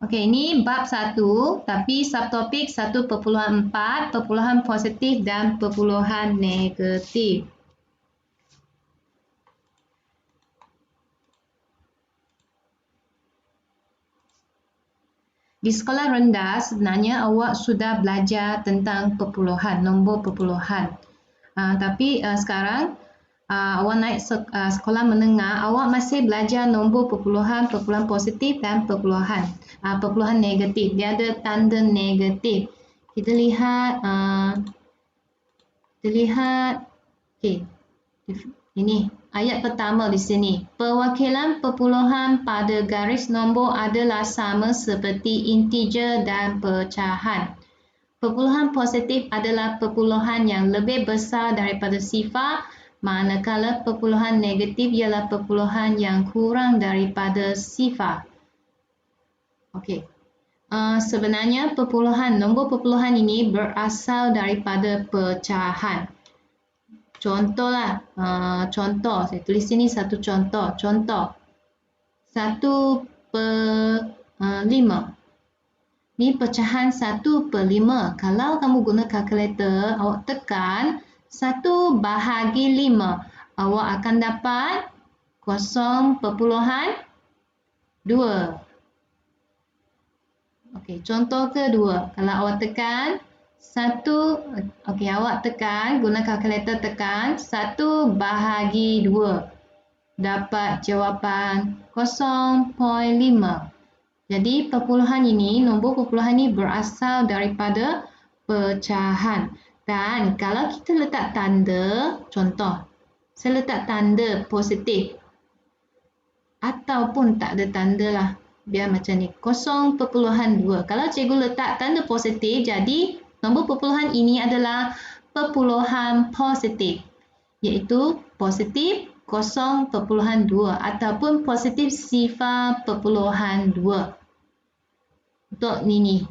Okey, ini bab 1 tapi subtopik 1.4 perpuluhan positif dan perpuluhan negatif. Di sekolah rendah sebenarnya awak sudah belajar tentang perpuluhan, nombor perpuluhan. Tapi sekarang awak naik sekolah menengah, awak masih belajar nombor perpuluhan, perpuluhan positif dan perpuluhan negatif. Dia ada tanda negatif. Kita lihat, okey. Ini ayat pertama di sini. Perwakilan perpuluhan pada garis nombor adalah sama seperti integer dan pecahan. Perpuluhan positif adalah perpuluhan yang lebih besar daripada sifar, manakala perpuluhan negatif ialah perpuluhan yang kurang daripada sifar. Okey. Sebenarnya nombor perpuluhan ini berasal daripada pecahan. Contohlah, contoh, saya tulis sini satu contoh. Contoh, 1/5. Ni pecahan 1/5. Kalau kamu guna kalkulator, awak tekan 1/5. Awak akan dapat 0.2. Okey, contoh kedua. Kalau awak tekan awak tekan, guna kalkulator tekan 1/2. Dapat jawapan 0.5. Jadi nombor perpuluhan ini berasal daripada pecahan. Dan kalau kita letak tanda, contoh, saya letak tanda positif ataupun tak ada tanda lah. Biar macam ni, 0.2. Kalau cikgu letak tanda positif, jadi nombor perpuluhan ini adalah perpuluhan positif, iaitu positif 0.2 ataupun positif sifar perpuluhan 2. Untuk ini,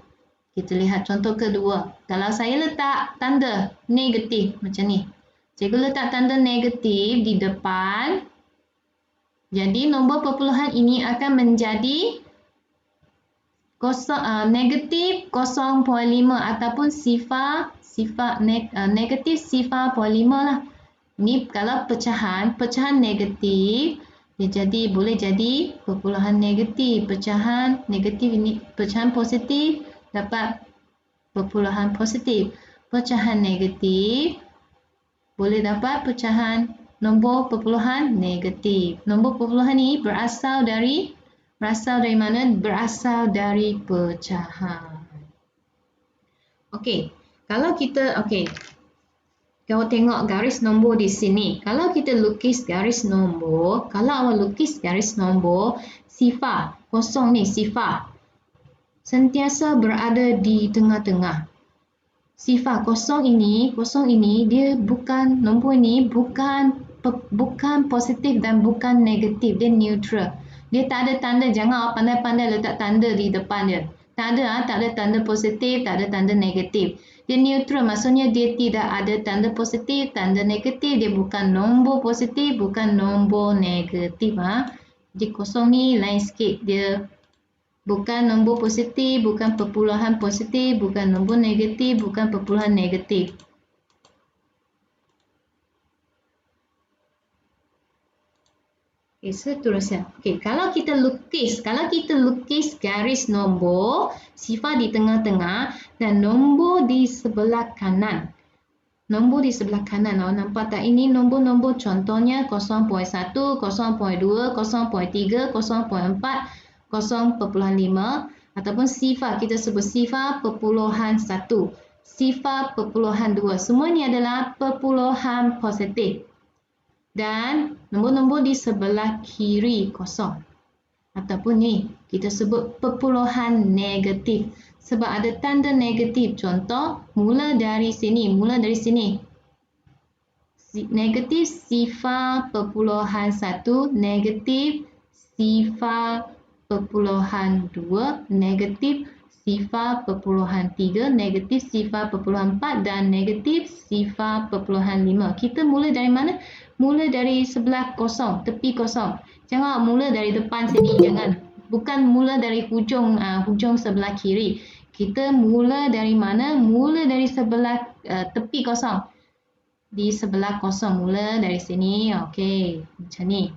kita lihat contoh kedua. Kalau saya letak tanda negatif macam ni, cikgu letak tanda negatif di depan, jadi nombor perpuluhan ini akan menjadi negatif 0.5 ataupun negatif sifar 0.5 lah. Ini kalau pecahan negatif, dia boleh jadi perpuluhan negatif. Pecahan negatif ini, pecahan positif dapat perpuluhan positif. Pecahan negatif boleh dapat pecahan nombor perpuluhan negatif. Nombor perpuluhan ini berasal dari mana? Berasal dari pecahan. Okey, kalau tengok garis nombor di sini. Kalau kita lukis garis nombor, sifar kosong ni, sifar sentiasa berada di tengah-tengah. Sifar kosong ini dia nombor ini bukan positif dan bukan negatif, dia neutral. Dia tak ada tanda, jangan awak pandai-pandai letak tanda di depan dia. Tak ada tanda positif, tak ada tanda negatif. Dia neutral, maksudnya dia tidak ada tanda positif, tanda negatif. Dia bukan nombor positif, bukan nombor negatif. Jadi kosong ni lain sikit. Dia bukan nombor positif, bukan perpuluhan positif, bukan nombor negatif, bukan perpuluhan negatif. Seterusnya. Kalau kita lukis garis nombor, sifar di tengah-tengah dan nombor di sebelah kanan. Awak nampak tak? Ini nombor-nombor contohnya 0.1, 0.2, 0.3, 0.4, 0.5 ataupun sifar. Kita sebut sifar perpuluhan 1, sifar perpuluhan 2. Semua ini adalah perpuluhan positif. Dan nombor-nombor di sebelah kiri kosong. Ataupun ni, kita sebut perpuluhan negatif. Sebab ada tanda negatif. Contoh, mula dari sini. Negatif sifar perpuluhan 1, negatif sifar perpuluhan 2, negatif sifar perpuluhan 3, negatif sifar perpuluhan 4 dan negatif sifar perpuluhan 5. Kita mula dari mana? Mula dari sebelah kosong, tepi kosong. Jangan mula dari depan sini, jangan. bukan mula dari hujung sebelah kiri. Kita mula dari mana? Mula dari sebelah tepi kosong. Di sebelah kosong, mula dari sini. Okey, macam ni.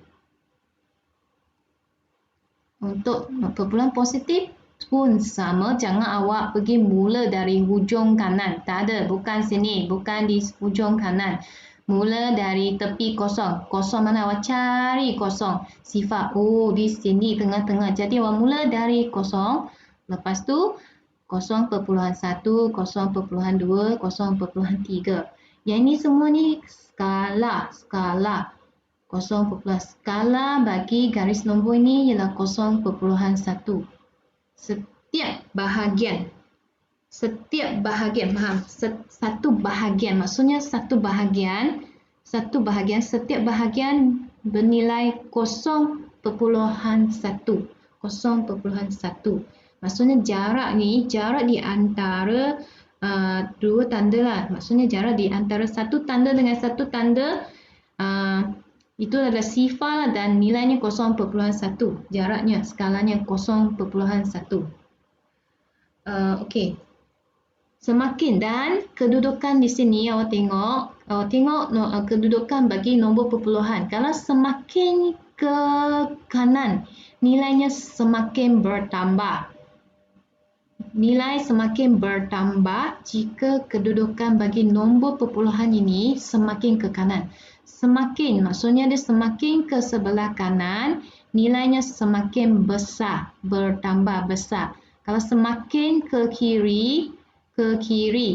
Untuk perpuluhan positif pun sama, jangan awak pergi mula dari hujung kanan. Tak ada, bukan sini, bukan di hujung kanan. Mula dari tepi kosong. Kosong mana? Awak cari kosong. Sifar, oh di sini tengah-tengah. Jadi awak mula dari kosong. Lepas tu 0.1, 0.2, 0.3. Yang ini semua ni skala. 0, skala bagi garis nombor ini ialah 0.1. Setiap bahagian, faham? Satu bahagian, maksudnya setiap bahagian bernilai 0.1. 0.1. Maksudnya jarak di antara dua tanda lah. Maksudnya jarak di antara satu tanda dengan satu tanda itu adalah sifar dan nilainya 0.1. Jaraknya, skalanya 0.1. Okey. Semakin dan kedudukan di sini awak tengok kedudukan bagi nombor perpuluhan. Kalau semakin ke kanan, nilainya semakin bertambah. Nilai semakin bertambah jika kedudukan bagi nombor perpuluhan ini semakin ke kanan. Semakin, maksudnya dia semakin ke sebelah kanan, nilainya semakin besar, bertambah besar. Kalau semakin ke kiri,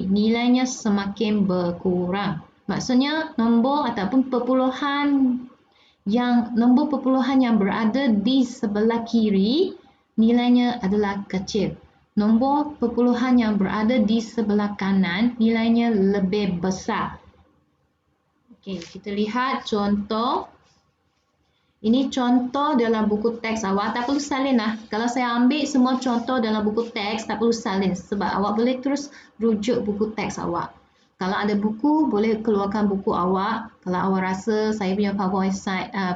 nilainya semakin berkurang. Maksudnya nombor ataupun nombor perpuluhan yang berada di sebelah kiri, nilainya adalah kecil. Nombor perpuluhan yang berada di sebelah kanan, nilainya lebih besar. Okey, kita lihat contoh. Ini contoh dalam buku teks awak. Tak perlu salin lah. Kalau saya ambil semua contoh dalam buku teks, tak perlu salin. Sebab awak boleh terus rujuk buku teks awak. Kalau ada buku, boleh keluarkan buku awak. Kalau awak rasa saya punya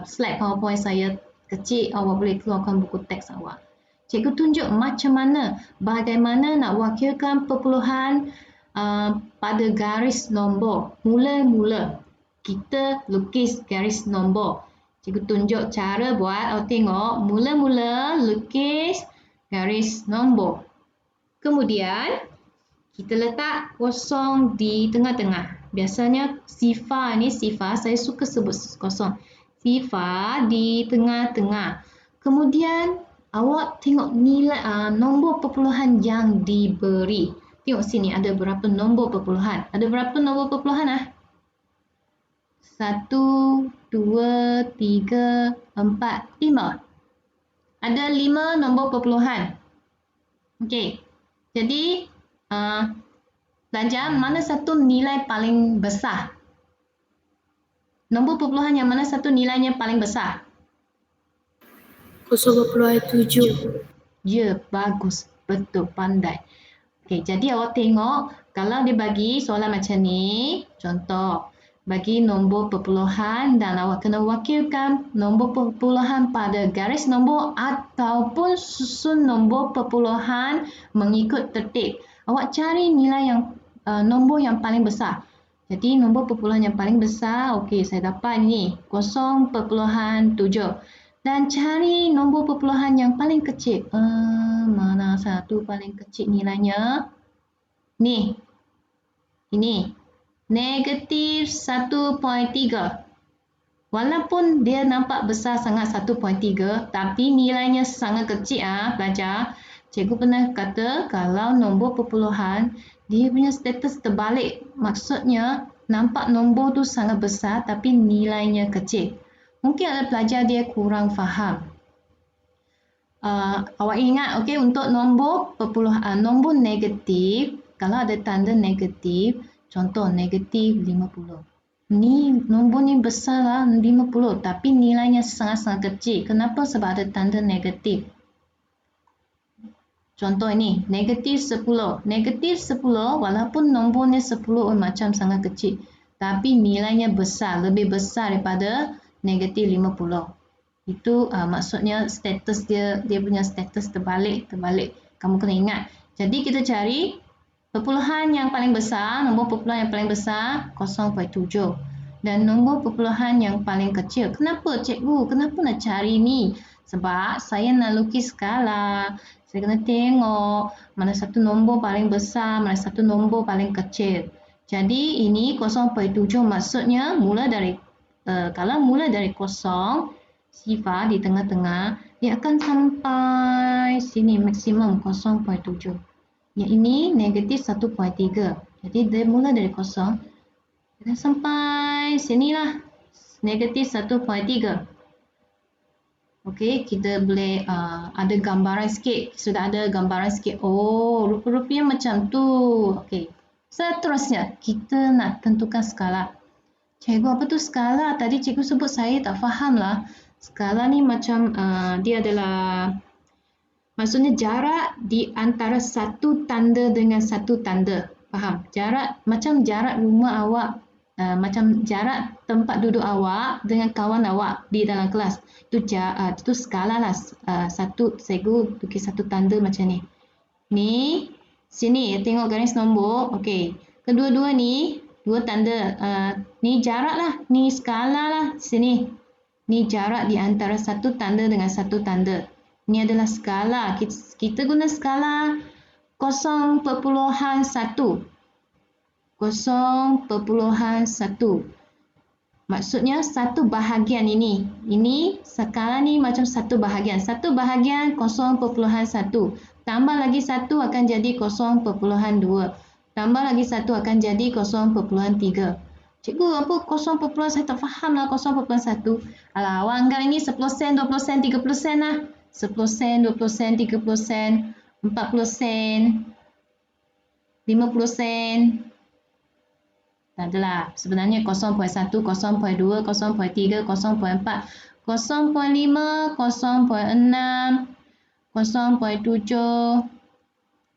slide PowerPoint saya kecil, awak boleh keluarkan buku teks awak. Cikgu tunjuk macam mana, bagaimana nak wakilkan perpuluhan pada garis nombor. Mula-mula kita lukis garis nombor. Cikgu tunjuk cara buat. Awak tengok, mula-mula lukis garis nombor. Kemudian kita letak kosong di tengah-tengah. Biasanya sifar ni, saya suka sebut kosong. Sifar di tengah-tengah. Kemudian awak tengok nilai nombor perpuluhan yang diberi. Tengok sini ada berapa nombor perpuluhan. Ada berapa nombor perpuluhan 1, 2, 3, 4, 5. Ada 5 nombor perpuluhan. Okey. Jadi pelajar, mana satu nilai paling besar? Nombor perpuluhan yang mana satu nilainya paling besar? 0.7. Ya, bagus. Betul, pandai. Okey, jadi awak tengok kalau dia bagi soalan macam ni, contoh, bagi nombor perpuluhan dan awak kena wakilkan nombor perpuluhan pada garis nombor ataupun susun nombor perpuluhan mengikut tertib. Awak cari nilai yang nombor yang paling besar. Jadi nombor perpuluhan yang paling besar, okey, saya dapat ni 0.7. Dan cari nombor perpuluhan yang paling kecil. Mana satu paling kecil nilainya? Ni. Ini. Negatif 1.3. Walaupun dia nampak besar sangat 1.3, tapi nilainya sangat kecil pelajar. Cikgu pernah kata kalau nombor perpuluhan dia punya status terbalik. Maksudnya nampak nombor tu sangat besar tapi nilainya kecil. Mungkin ada pelajar dia kurang faham. Awak ingat, okey, untuk nombor perpuluhan, nombor negatif, kalau ada tanda negatif, contoh negatif 50. Ni nombor ni besar lah 50 tapi nilainya sangat-sangat kecil. Kenapa? Sebab ada tanda negatif. Contoh ini, negatif 10. Negatif 10 walaupun nombornya 10 macam sangat kecil. Tapi nilainya besar, lebih besar daripada negatif 50. Itu maksudnya status dia punya status terbalik. Kamu kena ingat. Jadi kita cari perpuluhan yang paling besar, nombor perpuluhan yang paling besar 0.7 dan nombor perpuluhan yang paling kecil. Kenapa cikgu? Kenapa nak cari ni? Sebab saya nak lukis skala. Saya kena tengok mana satu nombor paling besar, mana satu nombor paling kecil. Jadi ini 0.7 maksudnya mula dari kalau mula dari kosong, sifar di tengah-tengah, dia akan sampai sini maksimum 0.7. Yang ini negatif 1.3. Jadi dia mula dari kosong, dia sampai sinilah negatif 1.3. Okey, kita boleh ada gambaran sikit. Sudah ada gambaran sikit. Oh, rupa-rupanya macam tu. Okey. Seterusnya, kita nak tentukan skala. Cikgu, apa tu skala? Tadi cikgu sebut saya tak faham lah. Skala ni macam dia adalah maksudnya jarak di antara satu tanda dengan satu tanda. Faham? Jarak macam jarak rumah awak, macam jarak tempat duduk awak dengan kawan awak di dalam kelas. Itu skala lah. Satu cikgu tukis satu tanda macam ni. Ni sini tengok garis nombor. Okey. Kedua-dua ni dua tanda. Ni jarak lah. Ni skala lah. Sini. Ni jarak di antara satu tanda dengan satu tanda. Ini adalah skala. Kita guna skala 0.1. 0.1. Maksudnya satu bahagian ini. Ini skala ni macam satu bahagian. Satu bahagian 0.1. Tambah lagi satu akan jadi 0.2. Tambah lagi satu akan jadi 0.3. Cikgu, apa 0, saya tak faham lah 0.1. Alah, awak anggap ini 10 sen, 20 sen, 30 sen lah. 10 sen, 20 sen, 30 sen, 40 sen, 50 sen. Tak adalah. Sebenarnya 0.1, 0.2, 0.3, 0.4, 0.5, 0.6, 0.7,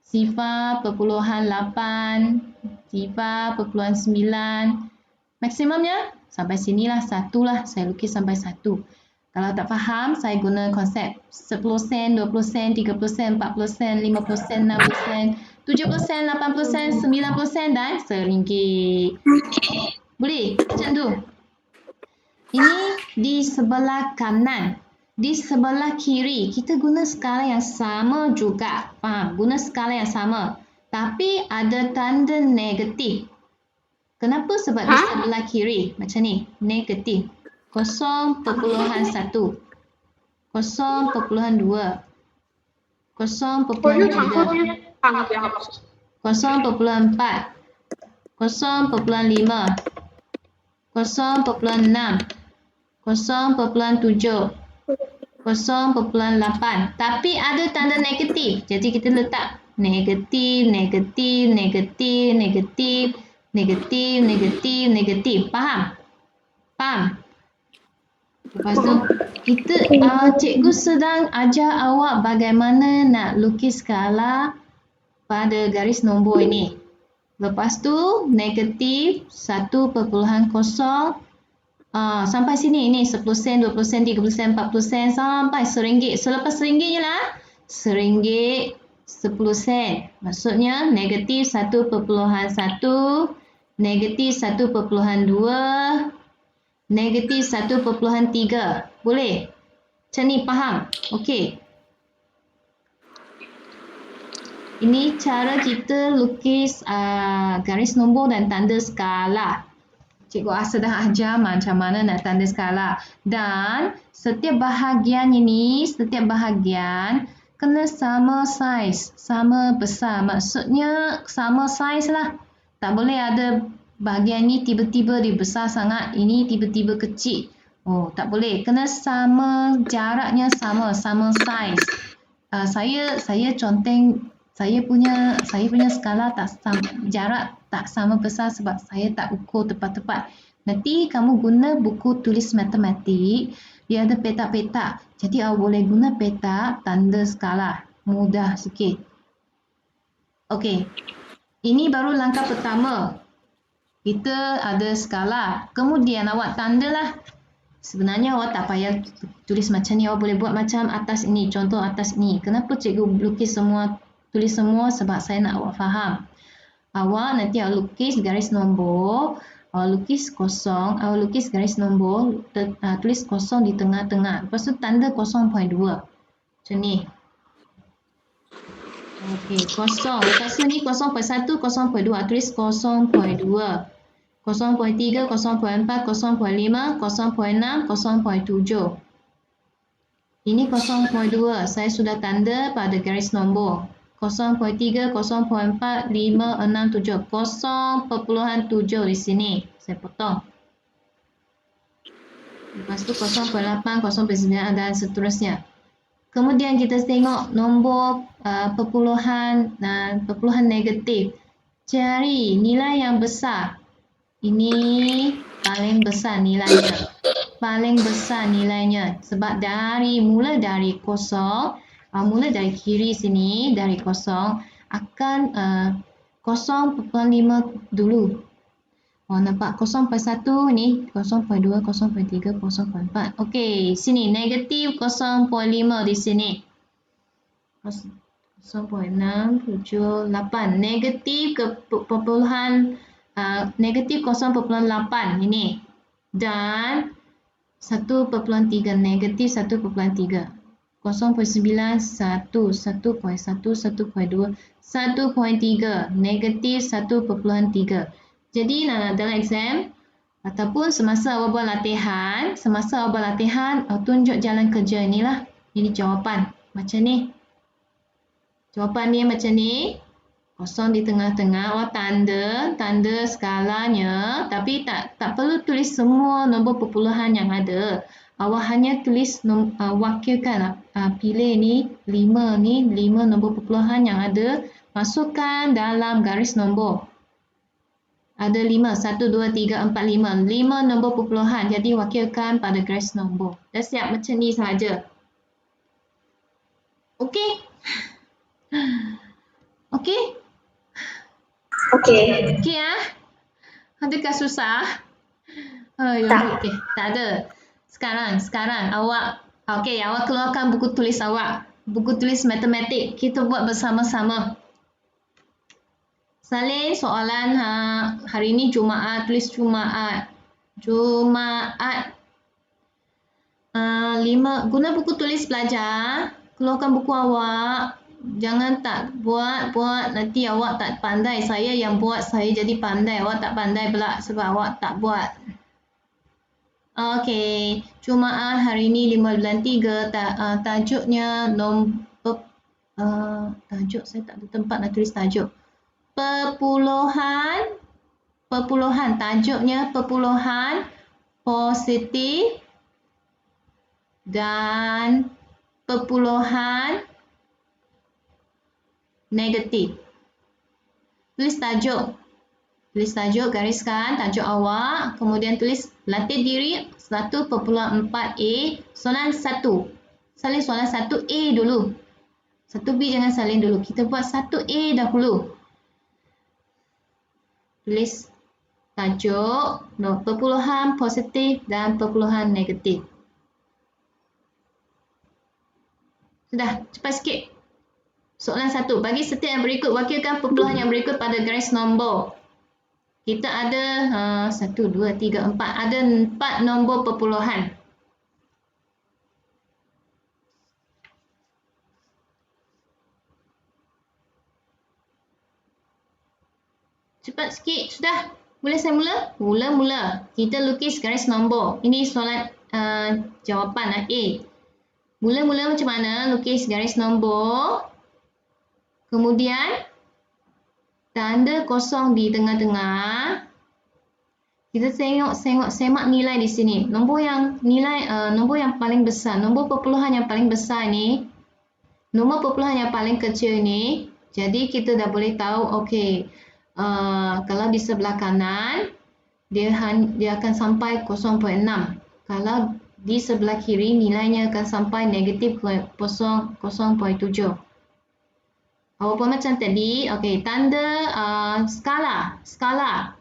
sifar perpuluhan 8, sifar perpuluhan 9. Maksimumnya sampai sinilah 1 lah. Saya lukis sampai 1. Kalau tak faham, saya guna konsep 10 sen, 20 sen, 30 sen, 40 sen, 50 sen, 60 sen, 70 sen, 80 sen, 90 sen dan RM1. Boleh? Macam tu. Ini di sebelah kanan. Di sebelah kiri, kita guna skala yang sama juga. Faham? Guna skala yang sama. Tapi ada tanda negatif. Kenapa? Sebab di sebelah kiri. Macam ni. Negatif. 0.1. 0.2. 0.3. 0.4. 0.5. 0.6. 0.7. 0.8. Tapi ada tanda negatif. Jadi kita letak negatif, negatif, negatif, negatif, negatif, negatif, negatif. Faham? Faham? Lepas tu, cikgu sedang ajar awak bagaimana nak lukis skala pada garis nombor ini. Lepas tu, negatif 1.0. Sampai sini, ini 10 sen, 20 sen, 30 sen, 40 sen, sampai RM1. Selepas RM1 je lah. RM1 10 sen. Maksudnya, negatif 1.1, negatif 1.2, negatif 1.3. Boleh? Macam ni, faham? Okey. Ini cara kita lukis garis nombor dan tanda skala. Cikgu sedang ajar macam mana nak tanda skala. Dan setiap bahagian ini, setiap bahagian kena sama saiz, sama besar. Maksudnya sama saiz lah. Tak boleh ada bahagian ini tiba-tiba dia besar sangat, ini tiba-tiba kecil. Oh, tak boleh. Kena sama jaraknya, sama saiz. Saya conteng saya punya skala tak sama, jarak tak sama besar sebab saya tak ukur tepat-tepat. Nanti kamu guna buku tulis matematik, dia ada petak-petak. Jadi awak boleh guna petak tanda skala. Mudah sikit. Okey. Ini baru langkah pertama. Kita ada skala. Kemudian awak tandalah Sebenarnya awak tak payah tulis macam ni, awak boleh buat macam atas ini, contoh atas ini. Kenapa cikgu lukis semua, tulis semua? Sebab saya nak awak faham. Awak nanti awak lukis garis nombor, awak lukis kosong, awak lukis garis nombor, tulis kosong di tengah-tengah. Lepas tu tanda 0.2. Macam ni. Okey, kosong. Lepas tu ni 0.1, 0.2. Tulis 0.2. 0.3, 0.4, 0.5, 0.6, 0.7. Ini 0.2. Saya sudah tanda pada garis nombor. 0.3, 0.4, 5, 6, 7. 0.7 di sini. Saya potong. Lepas tu 0.8, 0.9 dan seterusnya. Kemudian kita tengok nombor perpuluhan negatif. Cari nilai yang besar. Ini paling besar nilainya. Paling besar nilainya. Sebab mula dari kosong, mula dari kiri sini, dari kosong, akan 0.5 dulu. Nampak 0.1 ni, 0.2, 0.3, 0.4. Okey, sini negatif 0.5 di sini. 0.6, 7, 8. Negatif ke perpuluhan negatif 0.8 ini. Dan 1.3, negatif 1.3. 0.9, 1, 1.1, 1.2, 1.3, negatif 1.3. Jadi dalam exam ataupun semasa awak buat latihan, tunjuk jalan kerja inilah. Ini jawapan macam ni. Jawapan dia macam ni. Kosong di tengah-tengah, awak tanda skalanya, tapi tak perlu tulis semua nombor perpuluhan yang ada. Awak hanya tulis wakilkan, pilih ni 5 nombor perpuluhan yang ada, masukkan dalam garis nombor. Ada 5, 1, 2, 3, 4, 5. 5 nombor perpuluhan, jadi wakilkan pada garis nombor. Dah siap macam ni sahaja. Okey? Okey? Okey. Okey ya? Adakah susah? Tak. Okey, tak ada. Sekarang awak awak keluarkan buku tulis awak. Buku tulis matematik. Kita buat bersama-sama. Salin soalan hari ini Jumaat, tulis Jumaat. Jumaat. 5 guna buku tulis belajar. Keluarkan buku awak. Jangan tak buat nanti awak tak pandai. Saya yang buat, saya jadi pandai. Awak tak pandai pula sebab awak tak buat. Okey, Jumaat hari ini 5 bulan 3. Tajuknya tajuk saya tak ada tempat nak tulis tajuk. Perpuluhan, tajuknya perpuluhan positif dan perpuluhan negatif. Tulis tajuk, gariskan tajuk awak, kemudian tulis latih diri 1.4a, soalan 1. Salin soalan 1a dulu. 1b jangan salin dulu. Kita buat 1a dahulu. Tulis tajuk, perpuluhan positif dan perpuluhan negatif. Sudah, cepat sikit. Soalan 1. Bagi setiap yang berikut, wakilkan perpuluhan yang berikut pada garis nombor. Kita ada 1, 2, 3, 4. Ada 4 nombor perpuluhan. Cepat sikit. Sudah. Boleh saya mula? Mula. Kita lukis garis nombor. Ini soalan jawapan A. Mula macam mana? Lukis garis nombor. Kemudian tanda kosong di tengah-tengah. Kita semak nilai di sini. Nombor yang paling besar, nombor perpuluhan yang paling besar ni, nombor perpuluhan yang paling kecil ni. Jadi kita dah boleh tahu, okey, kalau di sebelah kanan dia akan sampai 0.6. Kalau di sebelah kiri nilainya akan sampai negatif 0.7. Awak buat macam tadi. Okey, tanda skala.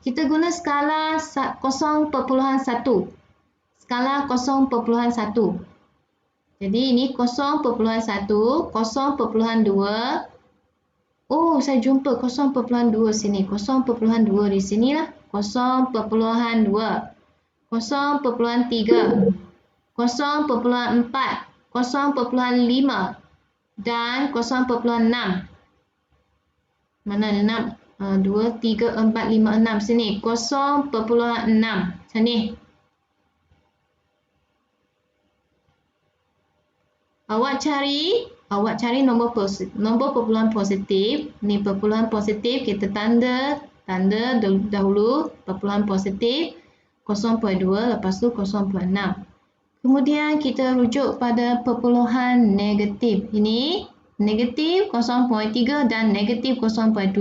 Kita guna skala 0.1. skala 0.1. Jadi ini 0.1, 0.2. Oh, saya jumpa 0.2 sini. 0.2 di sinilah. 0.2. 0.3. 0.4. 0.5 dan 0.6. Mana 6? 2, 3, 4, 5, 6. Sini 0.6. Sini. Awak cari nombor perpuluhan positif. Ni perpuluhan positif, kita tanda dahulu perpuluhan positif 0.2, lepas tu 0.6. Kemudian kita rujuk pada perpuluhan negatif. Ini negatif 0.3 dan negatif 0.7.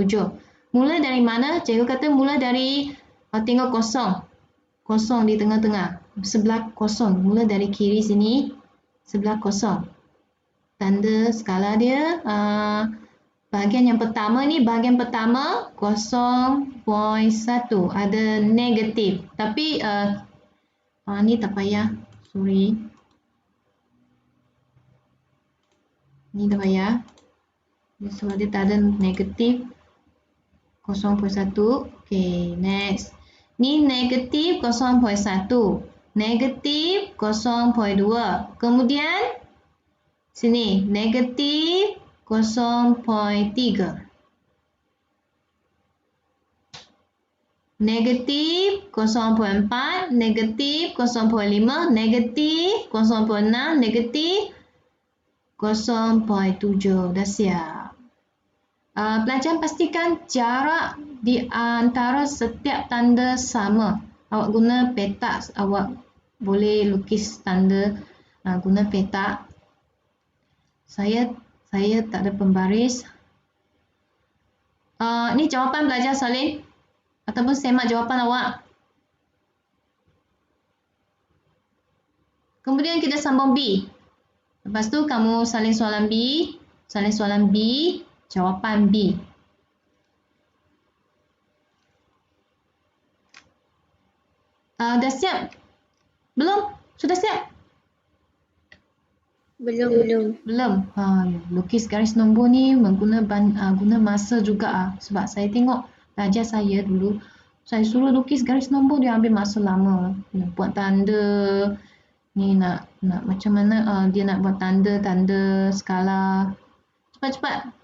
Mula dari mana? Cikgu kata mula dari tengok kosong. Kosong di tengah-tengah. Sebelah kosong. Mula dari kiri sini. Sebelah kosong. Tanda skala dia. Bahagian yang pertama ni, bahagian pertama 0.1. Ada negatif. Tapi ni tak payah. Sorry. Ni tak payah. Sebab dia tak ada negatif 0.1. Okay, next. Ni negatif 0.1. Negatif 0.2. Kemudian sini negatif 0.3. Negatif 0.4, negatif 0.5, negatif 0.6, negatif 0.7. Dah siap. Pelajar pastikan jarak di antara setiap tanda sama. Awak guna petak, awak boleh lukis tanda guna petak. Saya tak ada pembaris. Ni jawapan pelajar salin ataupun semak jawapan awak. Kemudian kita sambung B. Lepas tu kamu salin soalan B, jawapan B. Dah siap? Belum? Sudah siap? Belum. Lukis garis nombor ni guna masa juga sebab saya tengok pelajar saya dulu, saya suruh lukis garis nombor dia ambil masa lama. Buat tanda ni nak macam mana dia nak buat tanda skala. Cepat.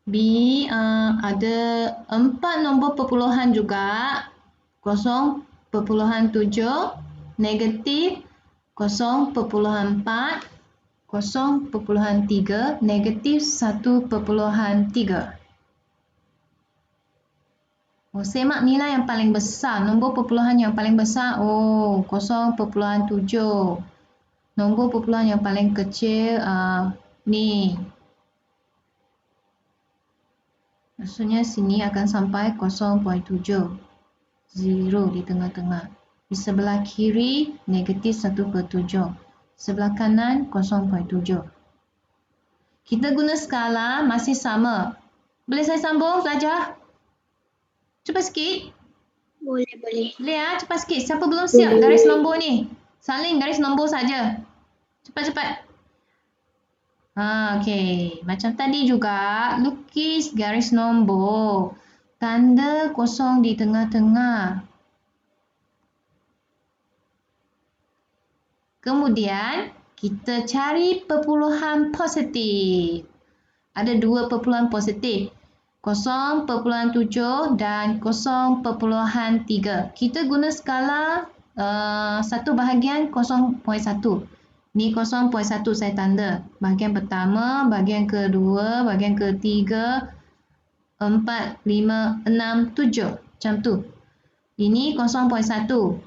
B ada 4 nombor perpuluhan juga. 0.7, negatif 0.4, 0.3, negatif 1.3. Semak nilai yang paling besar. Nombor perpuluhan yang paling besar 0.7. Nombor perpuluhan yang paling kecil ni. Maksudnya sini akan sampai 0.7. 0 di tengah-tengah. Di sebelah kiri negatif 1/7. Sebelah kanan 0.7. Kita guna skala masih sama. Boleh saya sambung pelajar? Cepat sikit. Boleh. Boleh cepat sikit. Siapa belum siap garis nombor ni? Salin garis nombor saja. Cepat. Okey. Macam tadi juga, lukis garis nombor. Tanda kosong di tengah-tengah. Kemudian, kita cari perpuluhan positif. Ada 2 perpuluhan positif. 0.7 dan 0.3. Kita guna skala 1/0.1. Ni 0.1 saya tanda. Bahagian pertama, bahagian kedua, bahagian ketiga, 4, 5, 6, 7. Macam tu. Ini 0.1.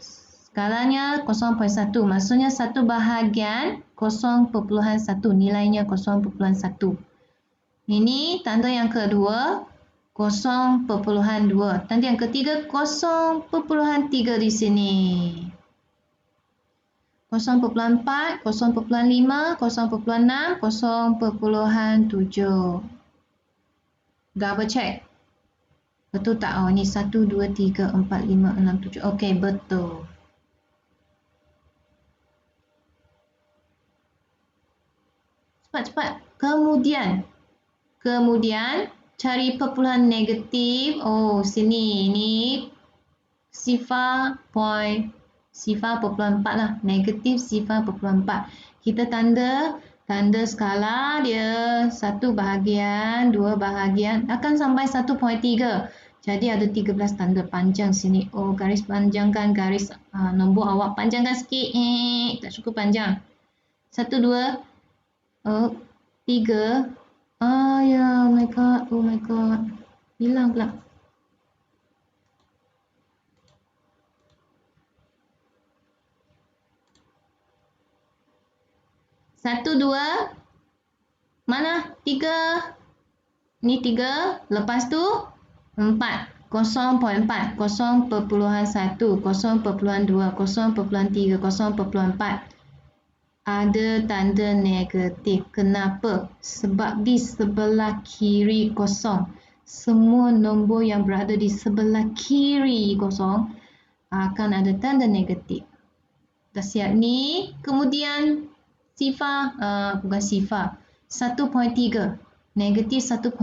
Skalanya 0.1. Maksudnya 1/0.1. Nilainya 0.1. Ini tanda yang kedua 0.2. Tanda yang ketiga 0.3 di sini. 0,4, 0,5, 0,6, 0,7. Double check. Betul tak? Oh, ni 1, 2, 3, 4, 5, 6, 7. Okey, betul. Cepat-cepat. Kemudian cari perpuluhan negatif. Oh, sini. Ni sifar 0.4 lah. Negatif sifar 0.4. Kita tanda skala dia 1 bahagian, 2 bahagian. Akan sampai 1.3. Jadi ada 13 tanda panjang sini. Oh, garis panjangkan garis nombor awak. Panjangkan sikit. Tak cukup panjang. 1, 2, 3. Ya, oh my god. Hilang pula. Satu, dua. Mana? 3. Ni 3. Lepas tu 4. 0.4, 0.1, 0.2, 0.3, 0.4. Ada tanda negatif. Kenapa? Sebab di sebelah kiri kosong. Semua nombor yang berada di sebelah kiri kosong akan ada tanda negatif. Dah siap ni. Kemudian sifar, bukan sifar. 1.3. Negatif 1.3.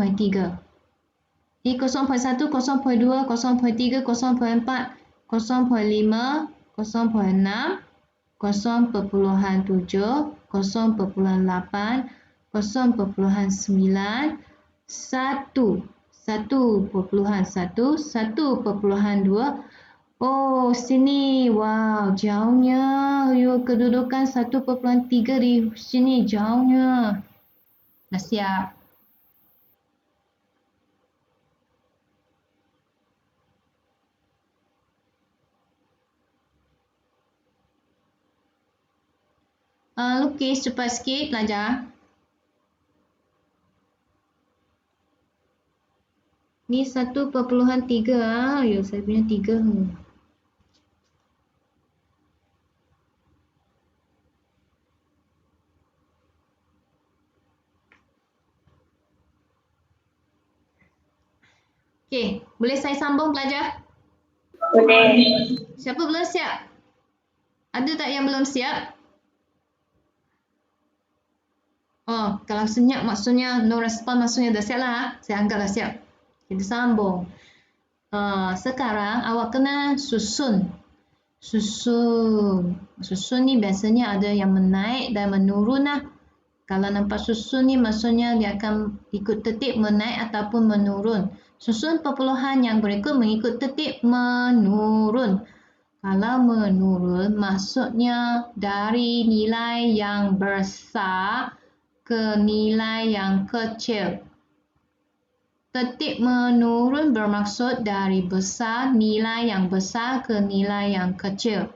Ni 0.1, 0.2, 0.3, 0.4, 0.5, 0.6, 0.7, 0.8, 0.9, 1, 1.1, 1.2. Oh, sini. Wow, jauhnya. Kedudukan 1.3 di sini jauhnya. Dah siap. Lukis cepat sikit pelajar. Ni 1.3. Ya, saya punya 3. Okey, boleh saya sambung pelajar? Boleh. Siapa belum siap? Ada tak yang belum siap? Oh, kalau senyap maksudnya no respon maksudnya dah siap lah. Saya anggap dah siap. Kita sambung. Sekarang awak kena susun. Susun ni biasanya ada yang menaik dan menurun lah. Kalau nampak susun ni maksudnya dia akan ikut tertib menaik ataupun menurun. Susun perpuluhan yang berikut mengikut tertib menurun. Kalau menurun maksudnya dari nilai yang besar ke nilai yang kecil. Tertib menurun bermaksud dari besar nilai yang besar ke nilai yang kecil.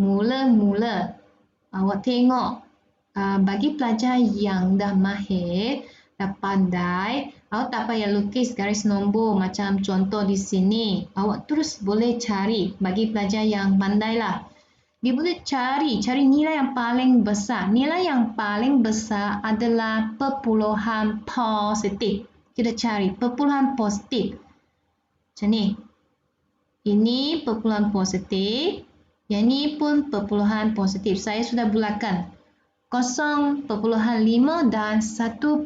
Mula-mula awak tengok bagi pelajar yang dah mahir, dah pandai, awak tak payah lukis garis nombor macam contoh di sini. Awak terus boleh cari bagi pelajar yang pandai lah. Dia boleh cari nilai yang paling besar. Nilai yang paling besar adalah perpuluhan positif. Kita cari perpuluhan positif. Macam ni. Ini perpuluhan positif. Yang ni pun perpuluhan positif. Saya sudah bulatkan. 0.5 dan 1.4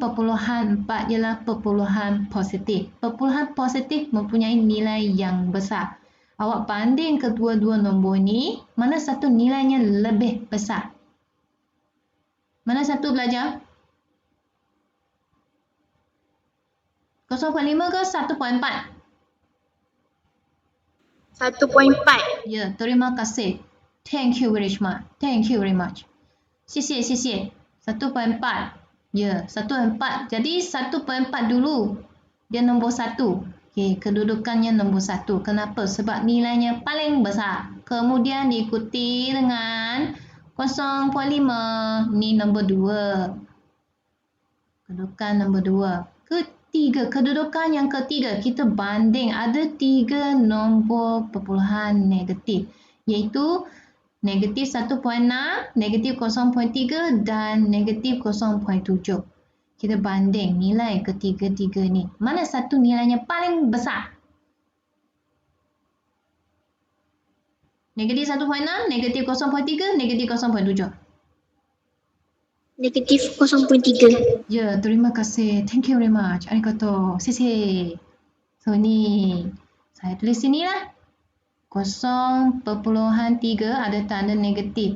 ialah perpuluhan positif. Perpuluhan positif mempunyai nilai yang besar. Awak banding kedua-dua nombor ni, mana satu nilainya lebih besar? Mana satu belajar? 0.5 ke 1.4? 1.4. Ya, terima kasih. Thank you very much. Thank you very much. 谢谢. 1.4. Ya, 1.4. Jadi 1.4 dulu. Dia nombor 1. Okey, kedudukannya nombor 1. Kenapa? Sebab nilainya paling besar. Kemudian diikuti dengan 0.5. Ni nombor 2. Kedudukan nombor 2. Ketiga, kedudukan yang ketiga. Kita banding ada 3 nombor perpuluhan negatif. Iaitu negatif 1.6, negatif 0.3 dan negatif 0.7. Kita banding nilai ketiga-tiga ni. Mana satu nilainya paling besar? Negatif 1.6, negatif 0.3, negatif 0.7. Negatif 0.3. Ya, terima kasih. Thank you very much. Arigato. Sisi. So, ni saya tulis sini lah. 0.3 ada tanda negatif.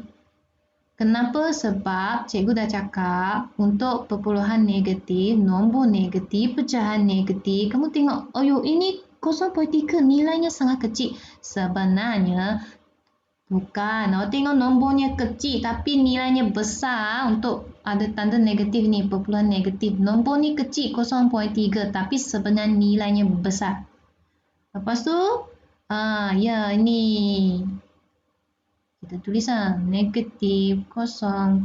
Kenapa? Sebab cikgu dah cakap untuk perpuluhan negatif, nombor negatif, pecahan negatif. Kamu tengok, oh ini 0.3 nilainya sangat kecil. Sebenarnya bukan. Awak tengok nombornya kecil tapi nilainya besar untuk ada tanda negatif ni, perpuluhan negatif. Nombor ni kecil 0.3 tapi sebenarnya nilainya besar. Lepas tu, ya ini. Kita tulis negatif 0.7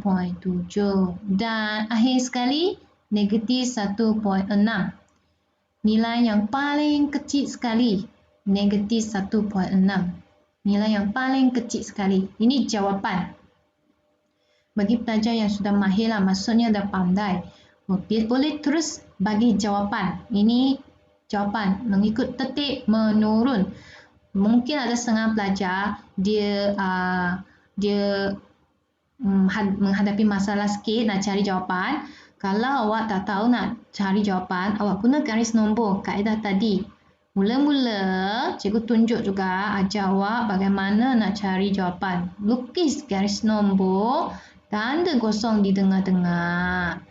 dan akhir sekali negatif 1.6. Nilai yang paling kecil sekali negatif 1.6. Nilai yang paling kecil sekali. Ini jawapan. Bagi pelajar yang sudah mahir lah, maksudnya dah pandai. Boleh terus bagi jawapan. Ini jawapan mengikut tertib menurun. Mungkin ada setengah pelajar dia menghadapi masalah sikit nak cari jawapan. Kalau awak tak tahu nak cari jawapan, awak guna garis nombor kaedah tadi. Mula-mula cikgu tunjuk juga ajar awak bagaimana nak cari jawapan. Lukis garis nombor, tanda kosong di tengah-tengah.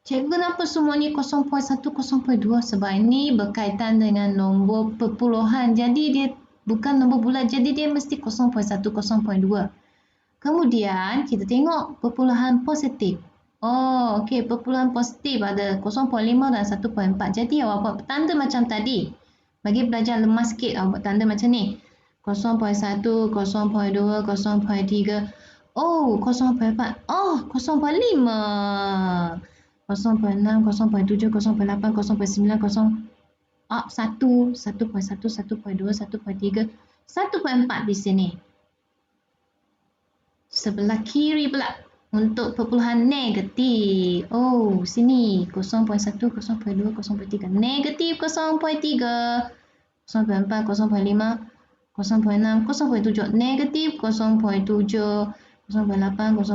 Cikgu kenapa semuanya 0.1, 0.2? Sebab ini berkaitan dengan nombor perpuluhan. Jadi dia bukan nombor bulat. Jadi dia mesti 0.1, 0.2. Kemudian kita tengok perpuluhan positif. Oh, okey. Perpuluhan positif ada 0.5 dan 1.4. Jadi awak buat tanda macam tadi. Bagi pelajar lemah sikit, awak buat tanda macam ni. 0.1, 0.2, 0.3. Oh, 0.4. Oh, 0.5. 0.6, 0.7, 0.8, 0.9, 1, 1.1, 1.2, 1.3, 1.4 di sini. Sebelah kiri pula untuk perpuluhan negatif. Oh, sini 0.1, 0.2, 0.3. Negatif 0.3, 0.4, 0.5, 0.6, 0.7. Negatif 0.7. 0.8, 0.9,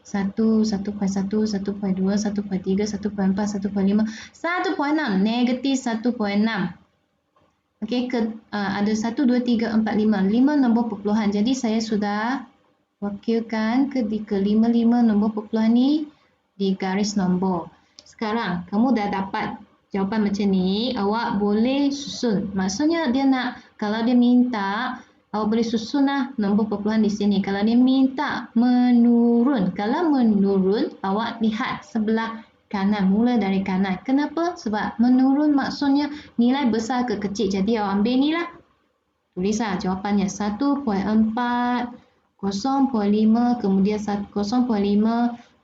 1, 1.1, 1.2, 1.3, 1.4, 1.5, 1.6, negatif 1.6. Okey, ada 1, 2, 3, 4, 5. 5 nombor perpuluhan. Jadi saya sudah wakilkan ke 5 nombor perpuluhan ni di garis nombor. Sekarang kamu dah dapat jawapan macam ni, awak boleh susun. Maksudnya dia nak, kalau dia minta, awak boleh susun lah nombor perpuluhan di sini. Kalau dia minta menurun, kalau menurun, awak lihat sebelah kanan, mula dari kanan. Kenapa? Sebab menurun maksudnya nilai besar ke kecil. Jadi awak ambil ni lah. Tulislah jawapannya 1.4, 0.5, kemudian 0.5,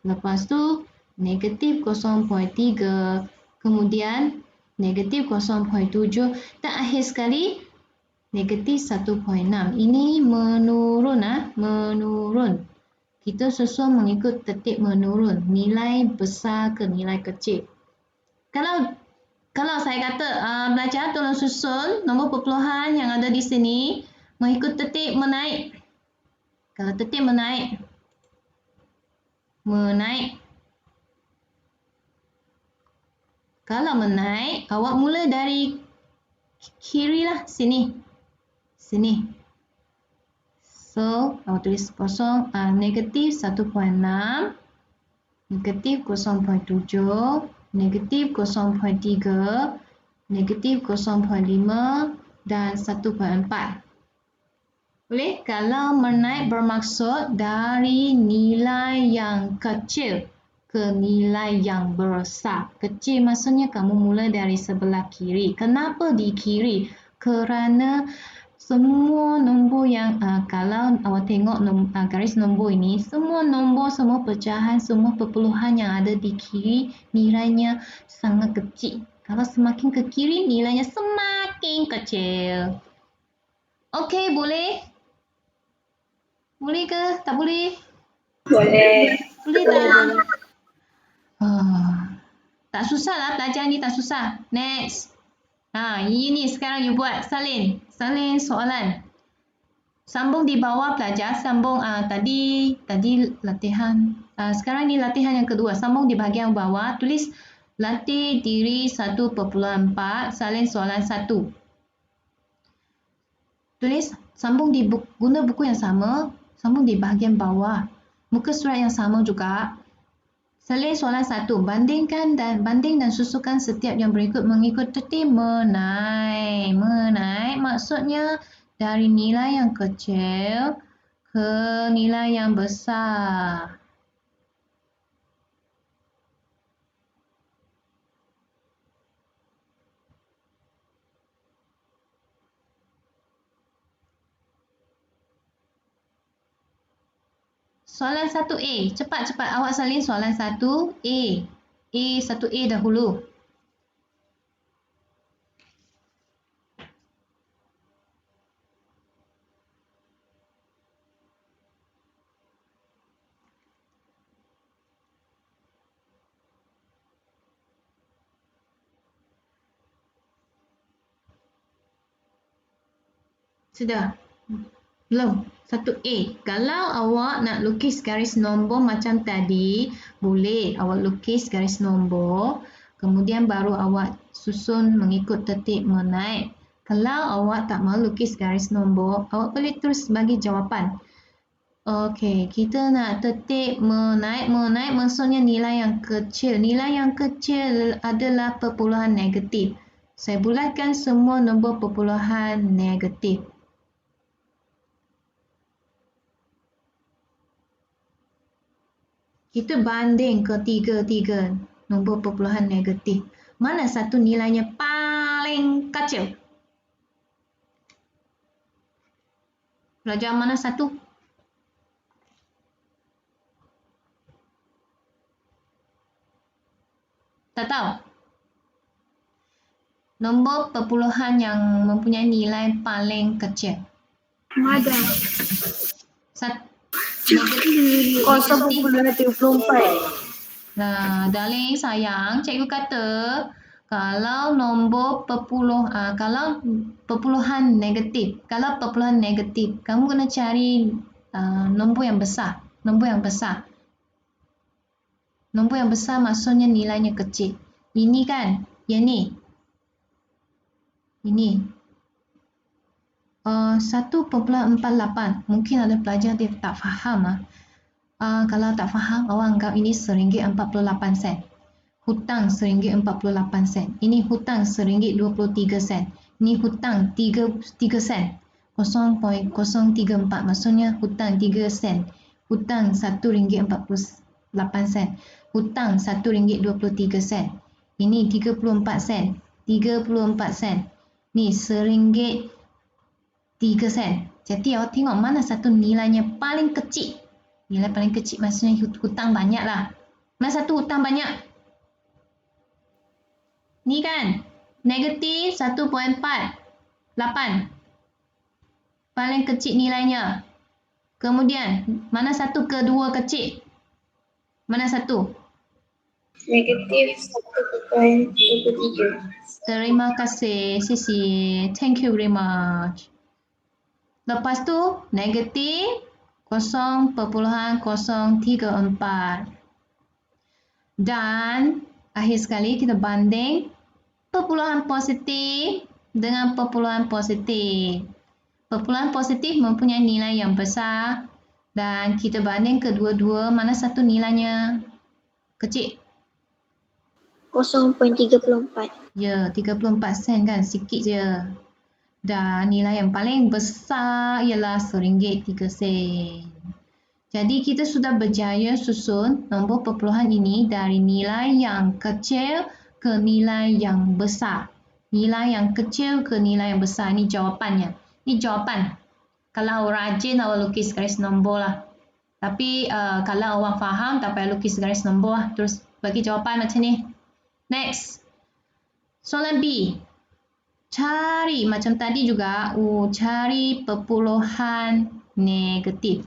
lepas tu negatif 0.3, kemudian negatif 0.7 dan akhir sekali negatif 1.6. Ini menurun. Menurun. Kita susun mengikut tertib menurun. Nilai besar ke nilai kecil. Kalau saya kata belajar tolong susun nombor perpuluhan yang ada di sini mengikut tertib menaik. Kalau tertib menaik. Kalau menaik, awak mula dari kiri lah, sini. So, awak tulis kosong, negatif 1.6, negatif 0.7, negatif 0.3, negatif 0.5 dan 1.4. Boleh? Kalau menaik bermaksud dari nilai yang kecil ke nilai yang besar. Kecil maksudnya kamu mula dari sebelah kiri. Kenapa di kiri? Kerana semua nombor yang, kalau awak tengok garis nombor ini, semua nombor, semua pecahan, semua perpuluhan yang ada di kiri nilainya sangat kecil. Kalau semakin ke kiri nilainya semakin kecil. Okey, boleh? Boleh ke? Tak boleh? Boleh. Boleh tak? Tak susah lah belajar ni, tak susah. Next. Ini sekarang you buat. Salin soalan. Sambung di bawah pelajar, sambung tadi latihan. Sekarang ni latihan yang kedua. Sambung di bahagian bawah, tulis latih diri 1.4, salin soalan 1. Tulis sambung guna buku yang sama, sambung di bahagian bawah. Muka surat yang sama juga. Salin soalan 1. Banding dan susukan setiap yang berikut mengikut tertib menaik. Menaik maksudnya dari nilai yang kecil ke nilai yang besar. Soalan 1A. Cepat-cepat awak salin soalan 1A. 1A dahulu. Sudah? Belum? 1A. Kalau awak nak lukis garis nombor macam tadi, boleh awak lukis garis nombor, kemudian baru awak susun mengikut tertib menaik. Kalau awak tak mahu lukis garis nombor, awak boleh terus bagi jawapan. Okey, kita nak tertib menaik. Menaik maksudnya nilai yang kecil. Nilai yang kecil adalah perpuluhan negatif. Saya bulatkan semua nombor perpuluhan negatif. Kita banding ketiga-tiga nombor perpuluhan negatif. Mana satu nilainya paling kecil? Pelajar mana satu? Tak tahu? Nombor perpuluhan yang mempunyai nilai paling kecil. Ada. Negatif. 0.34. Nah, darling sayang, cikgu kata kalau perpuluhan negatif, kamu kena cari nombor yang besar. Nombor yang besar maksudnya nilainya kecil. Ini kan, yang ni. Ini. 1.48. Mungkin ada pelajar dia tak faham. Kalau tak faham, awak anggap ini RM1.48. Hutang RM1.48. Ini hutang RM1.23. Ini hutang 3 sen. 0.034 maksudnya hutang 3 sen. Hutang RM1.48. Hutang RM1.23. Ini 34 sen. 34 sen. Ni RM1.03. Jadi awak tengok mana satu nilainya paling kecil. Nilai paling kecil maksudnya hutang banyak lah. Mana satu hutang banyak? Ni kan, negatif 1.48. Paling kecil nilainya. Kemudian, mana satu kedua kecil? Mana satu? Negatif 1.23. Terima kasih, Sisi. Thank you very much. Lepas tu, negatif 0.034. Dan akhir sekali kita banding perpuluhan positif dengan perpuluhan positif. Perpuluhan positif mempunyai nilai yang besar dan kita banding kedua-dua, mana satu nilainya kecil? 0.34. Ya, 34 sen kan, sikit je. Dan nilai yang paling besar ialah RM1.03. Jadi kita sudah berjaya susun nombor perpuluhan ini dari nilai yang kecil ke nilai yang besar. Nilai yang kecil ke nilai yang besar. Ini jawapannya. Ini jawapan. Kalau rajin awak lukis garis nombor lah. Tapi kalau awak faham tak payah lukis garis nombor lah. Terus bagi jawapan macam ni. Next. Soalan B. Cari macam tadi juga. Cari perpuluhan negatif.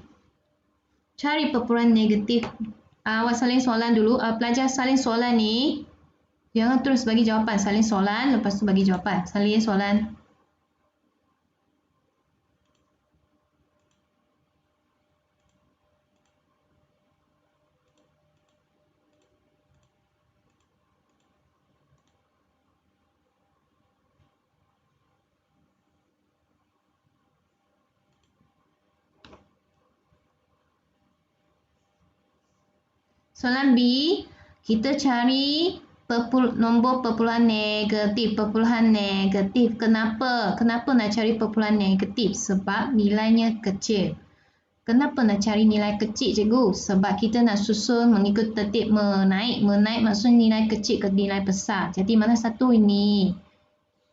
Cari perpuluhan negatif. Awak salin soalan dulu. Pelajar salin soalan ni. Jangan terus bagi jawapan. Salin soalan, lepas tu bagi jawapan. Salin soalan. Soalan B, kita cari nombor perpuluhan negatif. Perpuluhan negatif. Kenapa? Kenapa nak cari perpuluhan negatif? Sebab nilainya kecil. Kenapa nak cari nilai kecil, cikgu? Sebab kita nak susun mengikut tertib menaik. Menaik maksudnya nilai kecil ke nilai besar. Jadi mana satu ini?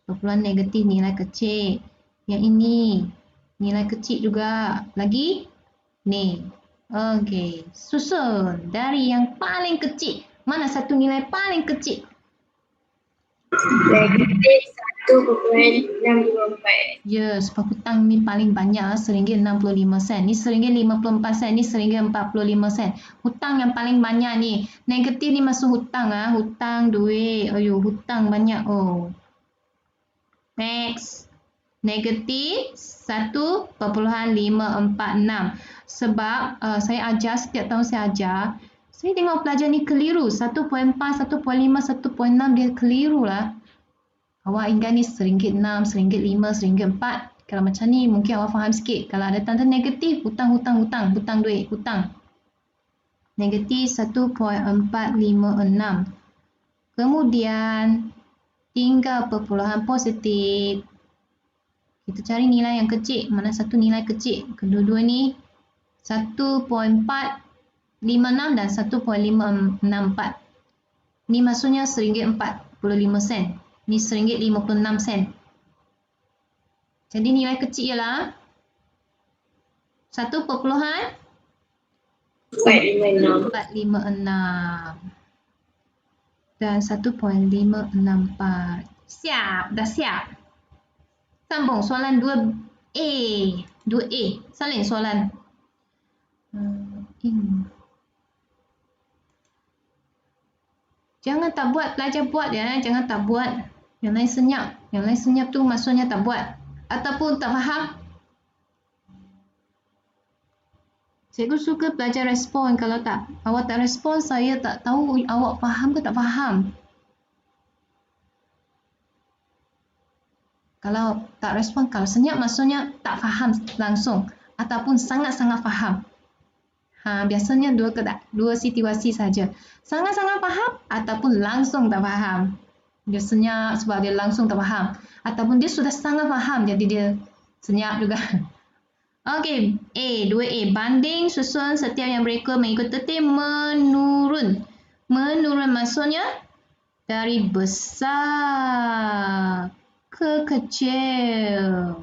Perpuluhan negatif nilai kecil. Yang ini nilai kecil juga. Lagi? Ni. Okey, susun dari yang paling kecil. Mana satu nilai paling kecil? Negatif 1,624. Ya, sebab hutang ni paling banyak RM1.65. Ni RM1.54. Ni RM1.45. Hutang yang paling banyak ni. Negatif ni masuk hutang hutang duit. Ayuh, hutang banyak. Oh. Next. Negatif 1.546. Sebab saya ajar, setiap tahun saya ajar, saya tengok pelajar ni keliru. 1.4, 1.5, 1.6 dia keliru lah. Awak ingat ni RM1.6, RM1.5, RM1.4. Kalau macam ni mungkin awak faham sikit. Kalau ada tanda negatif, hutang duit, hutang. Negatif 1.456. Kemudian tinggal perpuluhan positif. Kita cari nilai yang kecil. Mana satu nilai kecil? Kedua-dua ni 1.456 dan 1.564. Ni maksudnya RM1.45. Ni RM1.56. Jadi nilai kecil ialah 1.456 dan 1.564. Siap, dah siap. Sambung soalan 2A. 2A. Salin soalan. Jangan tak buat, pelajar buat ya. Jangan tak buat. Yang lain senyap. Yang lain senyap tu maksudnya tak buat. Ataupun tak faham. Cikgu suka pelajar respon. Kalau tak, awak tak respon, saya tak tahu awak faham ke tak faham. Kalau tak respon, kalau senyap maksudnya tak faham langsung ataupun sangat-sangat faham. Biasanya dua situasi saja. Sangat-sangat faham ataupun langsung tak faham. Dia senyap sebab dia langsung tak faham. Ataupun dia sudah sangat faham jadi dia senyap juga. Okey, 2A. Banding susun setiap yang berikut mengikut tertib menurun. Menurun maksudnya dari besar ke kecil.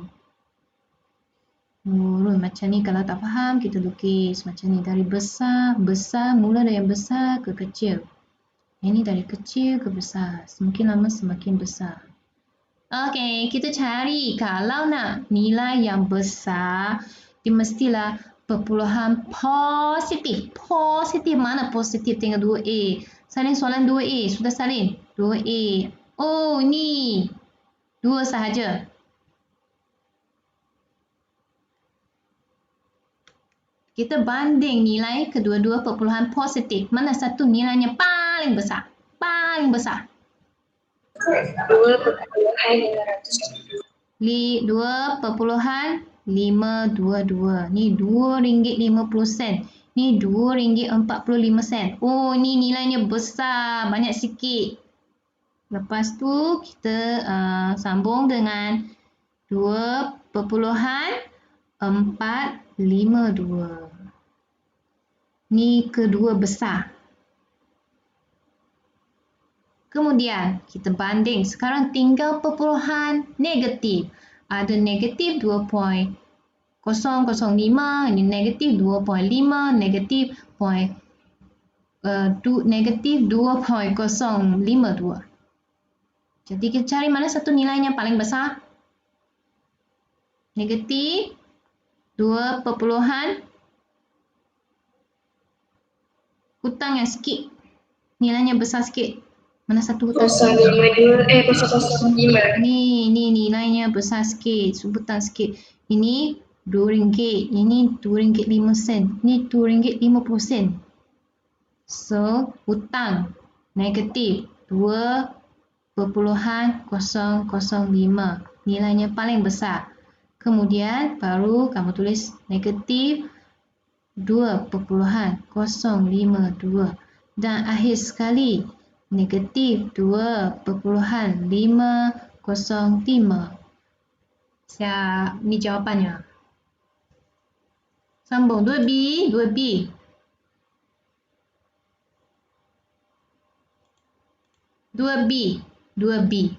Menurun macam ni, kalau tak faham kita lukis macam ni, dari besar mula dari yang besar ke kecil. Ini dari kecil ke besar, semakin lama semakin besar. Okey, kita cari kalau nak nilai yang besar, dia mestilah perpuluhan positif. Positif mana positif? Tengok 2A. Salin soalan 2A. Sudah salin? 2A. Oh, ni. 2 sahaja. Kita banding nilai kedua-dua perpuluhan positif. Mana satu nilainya paling besar? Paling besar. 2.522. Ni RM2.50. Ni RM2.45. Oh, ni nilainya besar. Banyak sikit. Lepas tu kita sambung dengan 2.452. Ni kedua besar. Kemudian kita banding. Sekarang tinggal perpuluhan negatif. Ada negatif 2.005, ini negatif 2.5, negatif 2.052. Jadi kita cari mana satu nilainya paling besar. Negatif 2.005. hutang yang sikit, nilainya besar sikit. Mana satu hutang? 052 005. Ni nilainya besar sikit, hutang sikit. Ini RM2, ini RM2.5, ini RM2.50. So, hutang negatif 2.005, nilainya paling besar. Kemudian baru kamu tulis negatif 2.052 dan akhir sekali negatif 2.505. Siap, ni jawapannya. Sambung 2B, 2B. 2B, 2B.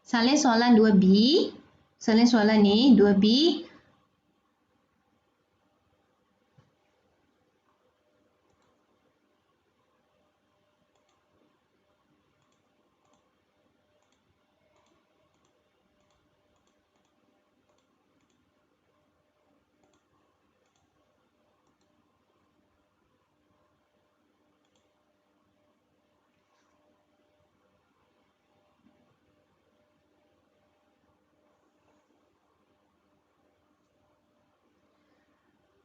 Salin soalan 2B. Salin soalan ni 2B.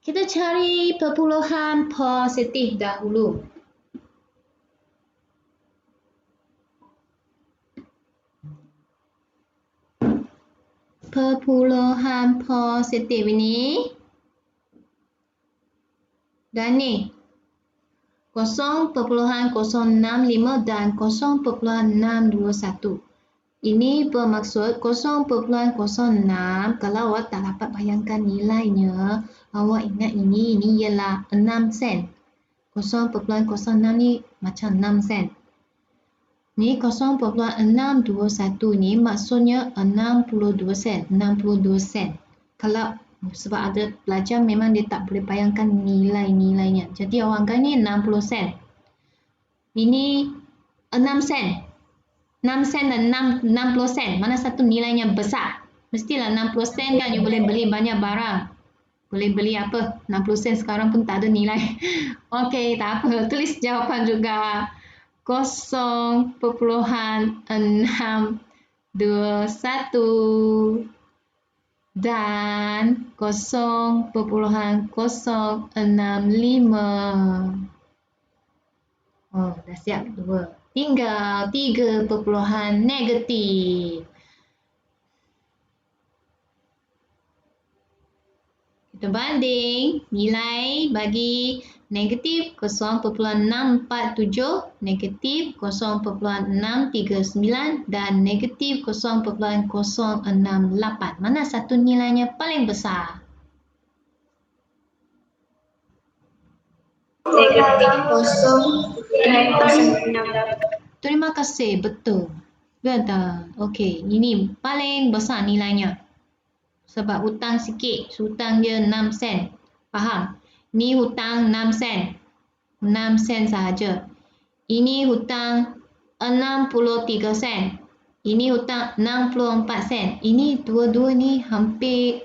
Kita cari perpuluhan positif dahulu. Perpuluhan positif ini dan ni 0.065 dan 0.621. Ini bermaksud 0.06. Kalau awak tak dapat bayangkan nilainya, awak ingat ini ialah 6 sen. 0.06 ni macam 6 sen. Ni 0.621 ni maksudnya 62 sen. 62 sen. Kalau sebab ada pelajar memang dia tak boleh bayangkan nilai-nilainya. Jadi awak anggap ni 60 sen. Ini 6 sen. 6 sen dan 60 sen. Mana satu nilainya besar? Mestilah 60 sen kan you boleh beli banyak barang. Boleh beli apa? 60 sen sekarang pun tak ada nilai. Okey, tak apa. Tulis jawapan juga. 0.621 dan 0.065. Oh, dah siap 2. Tinggal 3 perpuluhan negatif. Kita banding nilai bagi negatif 0.647, negatif 0.639 dan negatif 0.068. Mana satu nilainya paling besar? Negatif 0.068. Terima kasih, betul. Betul. Okey, ini paling besar nilainya. Sebab hutang sikit, hutang dia 6 sen. Faham? Ni hutang 6 sen. 6 sen sahaja. Ini hutang 63 sen. Ini hutang 64 sen. Ini dua-dua ni hampir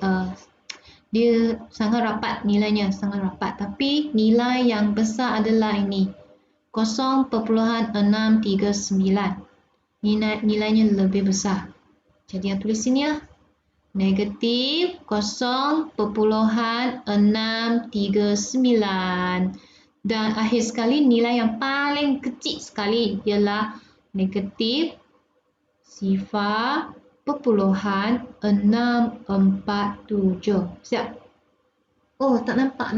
dia sangat rapat nilainya, sangat rapat. Tapi nilai yang besar adalah ini. 0.639. Nilainya lebih besar. Jadi yang tulis sini lah. Negatif 0.639 dan akhir sekali nilai yang paling kecil sekali ialah negatif 0.647. Siap? Oh, tak nampak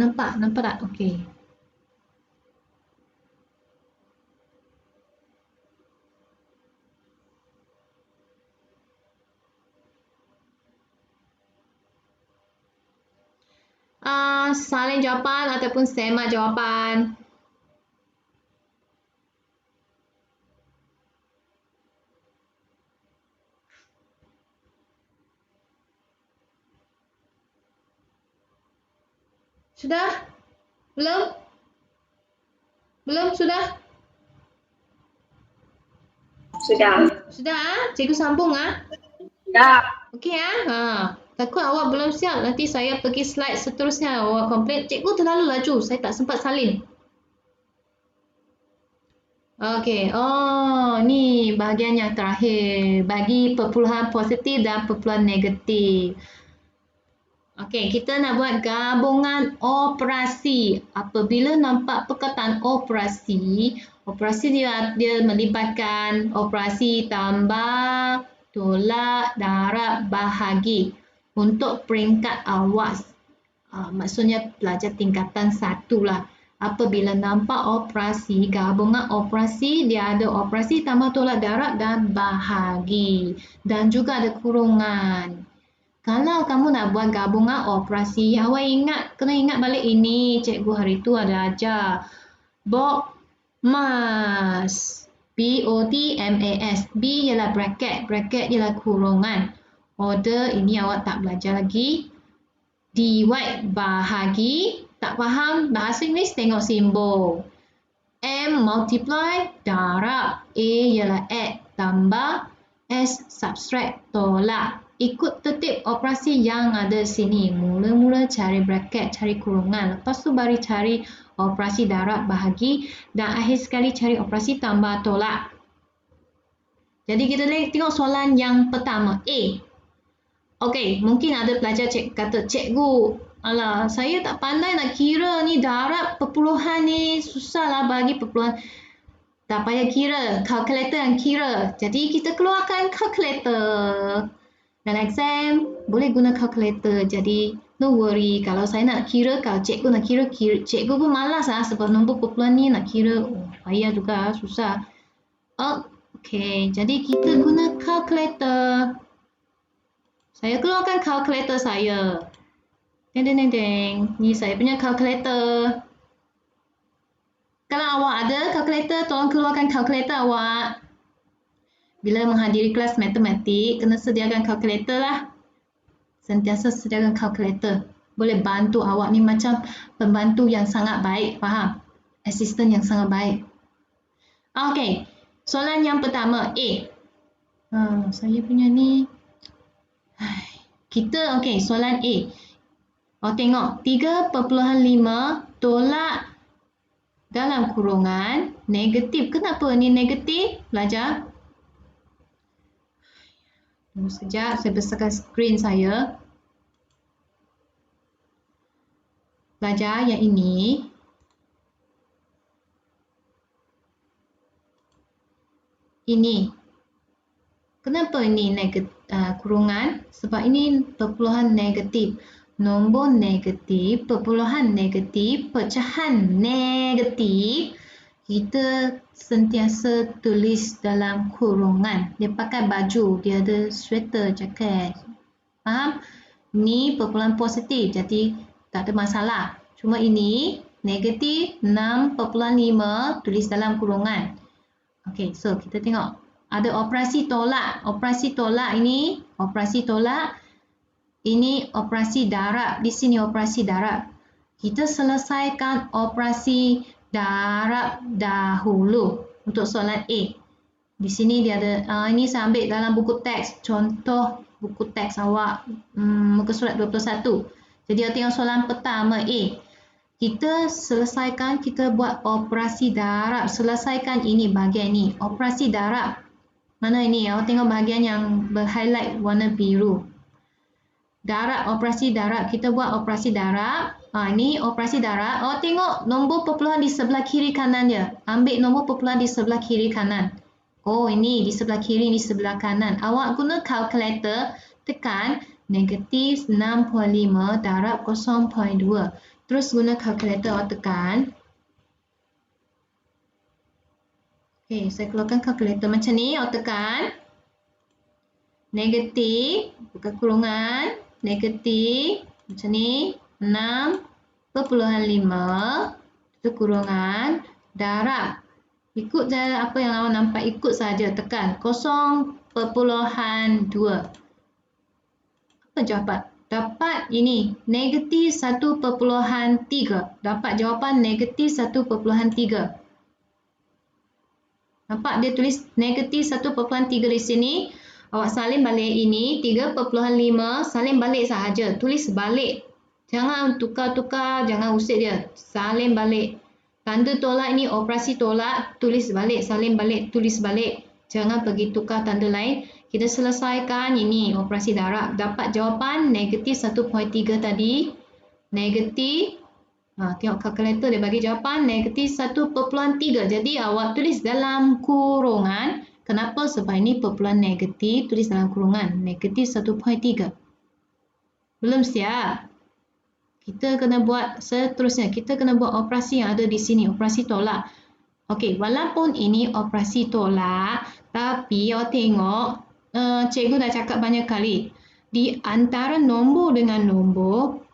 tak? Okey. Salin jawapan ataupun semak jawapan. Sudah? Belum? Belum? Sudah? Sudah. Sudah? Cikgu sambung ah. Ya. Okey takut awak belum siap, nanti saya pergi slide seterusnya. Awak komplain, cikgu terlalu laju, saya tak sempat salin. Okey, ni bahagian yang terakhir. Bagi perpuluhan positif dan perpuluhan negatif. Okey, kita nak buat gabungan operasi. Apabila nampak perkataan operasi, dia melibatkan operasi tambah, tolak, darab, bahagi untuk peringkat awas. Maksudnya pelajar tingkatan 1 lah. Apabila nampak operasi, gabungan operasi, dia ada operasi tambah, tolak, darab dan bahagi. Dan juga ada kurungan. Kalau kamu nak buat gabungan operasi, awak kena ingat balik ini. Cikgu hari tu ada ajar. BOTMAS. B-O-T-M-A-S. B ialah bracket. Bracket ialah kurungan. Order ini awak tak belajar lagi. Divide bahagi. Tak faham bahasa Inggeris, tengok simbol. M multiply, darab. A ialah add, tambah. S subtract, tolak. Ikut tertib operasi yang ada sini. Mula-mula cari bracket, cari kurungan. Lepas tu baru cari operasi darab, bahagi. Dan akhir sekali cari operasi tambah, tolak. Jadi kita tengok soalan yang pertama. A. Okey, mungkin ada pelajar kata, cikgu, alah, saya tak pandai nak kira ni darab perpuluhan ni. Susahlah bagi perpuluhan. Tak payah kira, kalkulator yang kira. Jadi kita keluarkan kalkulator. Dan exam boleh guna kalkulator. Jadi no worry, kalau saya nak kira, kalau cikgu nak kira, cikgu pun malas sebab nombor perpuluhan ni nak kira. Payah juga, susah. Okey, jadi kita guna kalkulator. Saya keluarkan kalkulator saya. Deng deng deng deng. Ni saya punya kalkulator. Kalau awak ada kalkulator, tolong keluarkan kalkulator awak. Bila menghadiri kelas matematik, kena sediakan kalkulator lah. Sentiasa sediakan kalkulator. Boleh bantu awak ni macam pembantu yang sangat baik, faham? Asisten yang sangat baik. Okey, soalan yang pertama, A. Saya punya ni. Okey, soalan A. Tengok, 3.5 tolak dalam kurungan negatif. Kenapa ni negatif? Belajar. Tunggu sekejap, saya besarkan skrin saya. Belajar yang ini. Ini. Kenapa ini kurungan? Sebab ini perpuluhan negatif. Nombor negatif, perpuluhan negatif, pecahan negatif. Kita sentiasa tulis dalam kurungan. Dia pakai baju, dia ada sweater, jaket. Faham? Ini perpuluhan positif, jadi tak ada masalah. Cuma ini negatif 6.5 tulis dalam kurungan. Okey, so kita tengok. Ada operasi tolak. Operasi tolak ini, operasi tolak. Ini operasi darab. Di sini operasi darab. Kita selesaikan operasi darab dahulu untuk soalan A. Di sini dia ada, ini saya ambil dalam buku teks. Contoh buku teks awak, muka surat 21. Jadi awak tengok soalan pertama A. Kita selesaikan, kita buat operasi darab. Selesaikan ini bahagian ini. Operasi darab. Mana ini? Awak tengok bahagian yang ber-highlight warna biru. Darab, operasi darab. Kita buat operasi darab. Ini operasi darab. Awak tengok nombor perpuluhan di sebelah kiri kanan dia. Ambil nombor perpuluhan di sebelah kiri kanan. Ini di sebelah kiri, di sebelah kanan. Awak guna kalkulator, tekan negatif 6.5 darab 0.2. Terus guna kalkulator awak tekan. Okey, saya keluarkan kalkulator macam ni. Awak tekan. Negatif, buka kurungan. Negatif, macam ni. 6.5. Itu kurungan. Darab. Ikut je apa yang awak nampak. Ikut saja. Tekan. 0.2. Apa jawapan? Dapat ini. Negatif 1.3. Dapat jawapan negatif 1.3. Nampak dia tulis negatif 1.3 di sini. Awak salin balik ini 3.5 salin balik sahaja. Tulis balik. Jangan tukar-tukar, jangan usik dia. Salin balik. Tanda tolak ini operasi tolak, tulis balik, salin balik, tulis balik. Jangan pergi tukar tanda lain. Kita selesaikan ini operasi darab. Dapat jawapan negatif 1.3 tadi. Negatif. Tengok kalkulator dia bagi jawapan negatif 1.3. Jadi awak tulis dalam kurungan. Kenapa? Sebab ini perpuluhan negatif, tulis dalam kurungan. Negatif 1.3. Belum siap. Kita kena buat seterusnya. Kita kena buat operasi yang ada di sini. Operasi tolak. Okey, walaupun ini operasi tolak, tapi awak tengok, cikgu dah cakap banyak kali. Di antara nombor dengan nombor,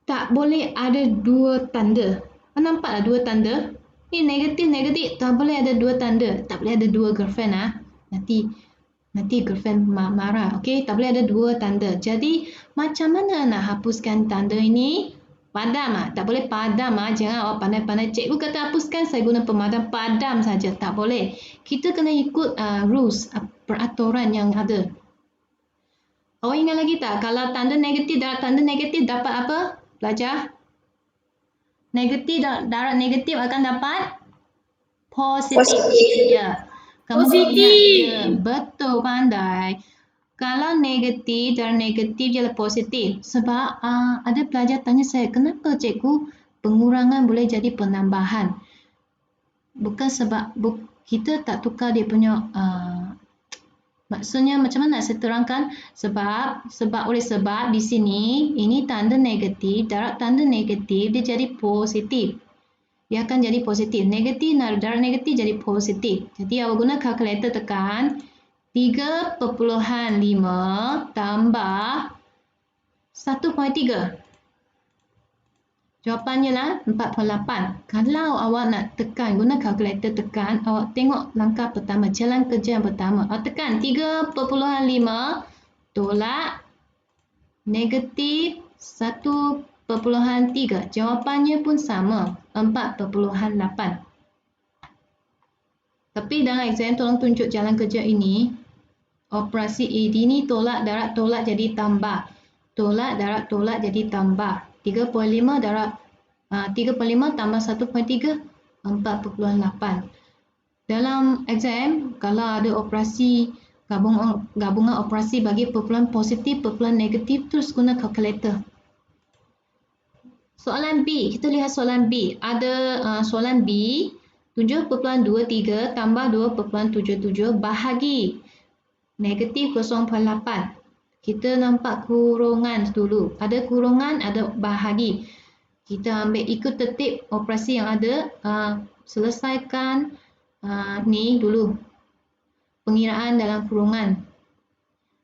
tak boleh ada dua tanda. Nampaklah dua tanda? Ini negatif, tak boleh ada dua tanda. Tak boleh ada dua girlfriend. Nanti girlfriend marah. Okey, tak boleh ada dua tanda. Jadi, macam mana nak hapuskan tanda ini? Padam tak boleh padam Jangan awak pandai-pandai. Cikgu kata hapuskan, saya guna pemadam. Padam saja. Tak boleh. Kita kena ikut rules, peraturan yang ada. Awak ingat lagi tak? Kalau tanda negatif, darab tanda negatif dapat apa? Pelajar? Negatif, darab negatif akan dapat positif. Ya. Kemudian ingat, ya, betul pandai. Kalau negatif, darab negatif ialah positif. Sebab ada pelajar tanya saya, kenapa cikgu pengurangan boleh jadi penambahan? Bukan sebab kita tak tukar dia punya maksudnya macam mana saya terangkan? Sebab di sini ini tanda negatif, darab tanda negatif dia jadi positif. Dia akan jadi positif. Negatif, darab negatif jadi positif. Jadi awak guna kalkulator tekan 3.5 tambah 1.3. Jawapannya lah 48. Kalau awak nak tekan, guna kalkulator tekan, awak tengok langkah pertama, jalan kerja yang pertama. Awak tekan 3.5 tolak negatif 1.3. Jawapannya pun sama, 4.8. Tapi dalam exam tolong tunjuk jalan kerja ini. Operasi AD ni tolak darab tolak jadi tambah. Tolak darab tolak jadi tambah. 3.5 darab 3.5 tambah 1.3 4.8. Dalam exam kalau ada operasi gabungan operasi bagi perpuluhan positif, perpuluhan negatif, terus guna kalkulator. Soalan B, kita lihat soalan B. Ada soalan B 7.23 tambah 2.77 bahagi negatif 0.8. Kita nampak kurungan dulu. Ada kurungan, ada bahagi. Kita ambil ikut tertib operasi yang ada. Selesaikan ni dulu. Pengiraan dalam kurungan.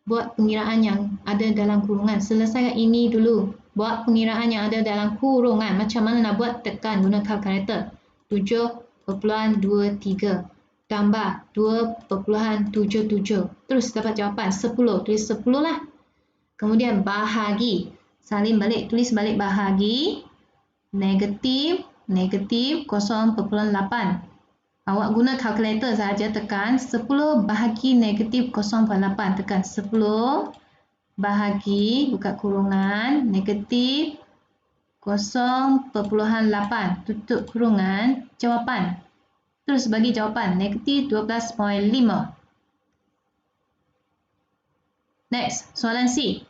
Buat pengiraan yang ada dalam kurungan. Selesaikan ini dulu. Buat pengiraan yang ada dalam kurungan. Macam mana nak buat? Tekan guna kalkulator. 7.23 tambah 2.77. Terus dapat jawapan 10. Tulis 10 lah. Kemudian bahagi. Salin balik. Tulis balik bahagi. Negatif 0.8. Awak guna kalkulator sahaja, tekan 10 bahagi negatif 0.8. Tekan 10 bahagi, buka kurungan, negatif 0.8. Tutup kurungan, jawapan. Terus bagi jawapan, negatif 12.5. Next, soalan C.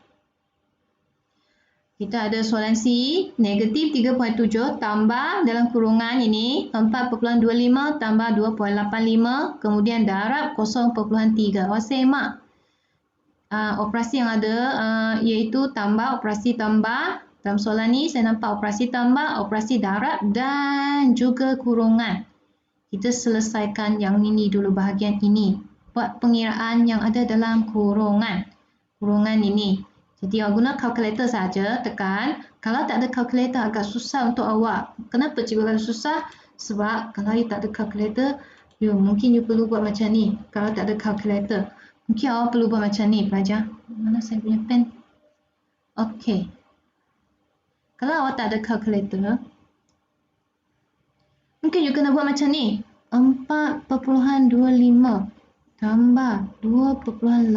Kita ada soalan C, negatif 3.7 tambah dalam kurungan ini 4.25 tambah 2.85, kemudian darab 0.3. Awak semak operasi yang ada iaitu tambah, operasi tambah. Dalam soalan ni saya nampak operasi tambah, operasi darab dan juga kurungan. Kita selesaikan yang ini dulu, bahagian ini. Buat pengiraan yang ada dalam kurungan. Kurungan ini. Jadi awak guna kalkulator saja, tekan. Kalau tak ada kalkulator agak susah untuk awak. Kenapa cikgu kata susah? Sebab kalau you tak ada kalkulator, mungkin you perlu buat macam ni. Kalau tak ada kalkulator, mungkin awak perlu buat macam ni, pelajar. Mana saya punya pen? Okey. Kalau awak tak ada kalkulator, mungkin you kena buat macam ni. 4.25 tambah 2.85.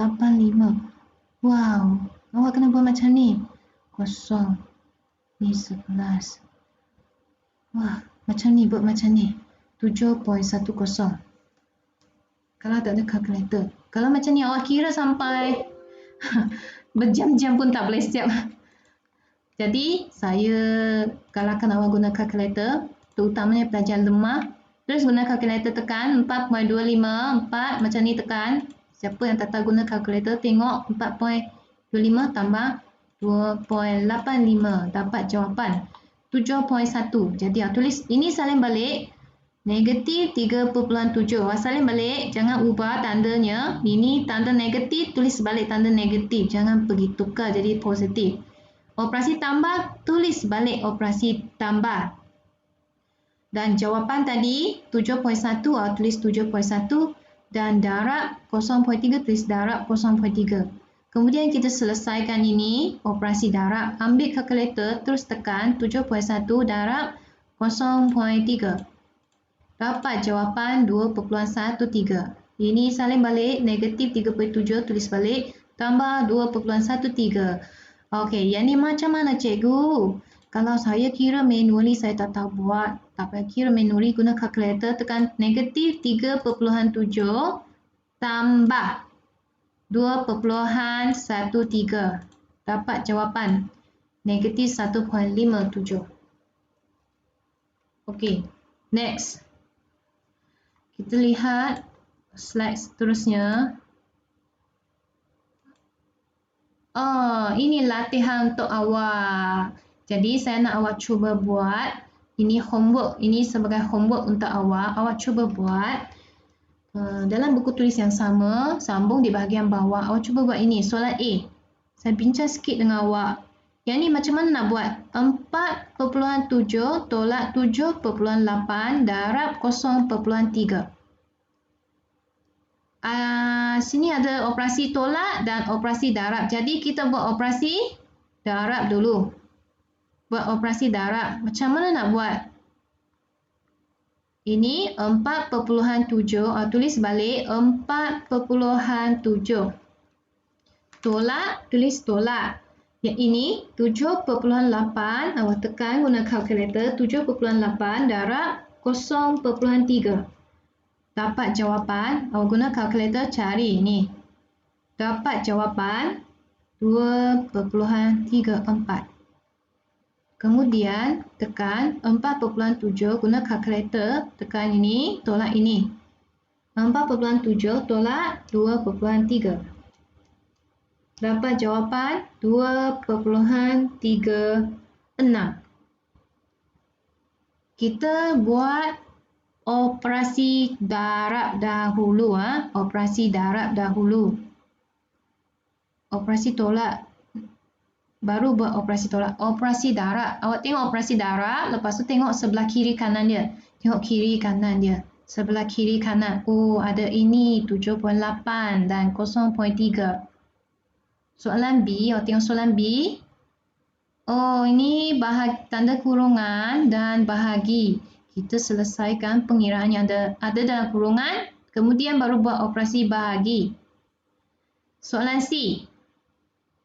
Wow, awak kena buat macam ni. Kosong. Ni 11. Wah, macam ni, buat macam ni. 7.10. Kalau tak ada kalkulator. Kalau macam ni awak kira sampai berjam-jam pun tak boleh siap. Jadi, saya galakkan awak guna kalkulator, terutamanya pelajar lemah. Terus guna kalkulator, tekan 4.25, 4 macam ni tekan. Siapa yang tak tahu guna kalkulator, tengok 4.25 tambah 2.85, dapat jawapan 7.1. Jadi, tulis ini salin balik, negatif 3.7. Salin balik, jangan ubah tandanya. Ini tanda negatif, tulis balik tanda negatif. Jangan pergi tukar jadi positif. Operasi tambah, tulis balik operasi tambah. Dan jawapan tadi 7.1, tulis 7.1. Dan darab 0.3, tulis darab 0.3. Kemudian kita selesaikan ini, operasi darab. Ambil kalkulator, terus tekan 7.1 darab 0.3. Dapat jawapan 2.13. Ini salin balik, negatif 3.7, tulis balik, tambah 2.13. Okey, yang ni macam mana cikgu? Kalau saya kira manually saya tak tahu buat. Tak payah kira manually, guna kalkulator, tekan negatif 3.7 tambah 2.13. Dapat jawapan negatif 1.57. Okey, next. Kita lihat slide seterusnya. Ini latihan untuk awak. Jadi saya nak awak cuba buat. Ini homework. Ini sebagai homework untuk awak. Awak cuba buat. Dalam buku tulis yang sama, sambung di bahagian bawah. Awak cuba buat ini. Soalan A. Saya bincang sikit dengan awak. Yang ni macam mana nak buat? 4.7 tolak 7.8 darab 0.3. Sini ada operasi tolak dan operasi darab. Jadi kita buat operasi darab dulu. Buat operasi darab. Macam mana nak buat? Ini 4.7. Tulis balik 4.7. Tolak, tulis tolak. Yang ini 7.8. Awak tekan guna kalkulator. 7.8 darab 0.3. Dapat jawapan, awak guna kalkulator cari ni. Dapat jawapan 2.34. Kemudian tekan 4.7 guna kalkulator, tekan ini, tolak ini. 4.7 tolak 2.3. Dapat jawapan 2.36. Kita buat operasi darab dahulu. Operasi darab dahulu. Operasi tolak. Baru buat operasi tolak. Operasi darab. Awak tengok operasi darab. Lepas tu tengok sebelah kiri kanan dia. Tengok kiri kanan dia. Sebelah kiri kanan. Oh, ada ini 7.8 dan 0.3. Soalan B. Awak tengok soalan B. Oh, ini tanda kurungan dan bahagi. Kita selesaikan pengiraan yang ada dalam kurungan, kemudian baru buat operasi bahagi. Soalan C.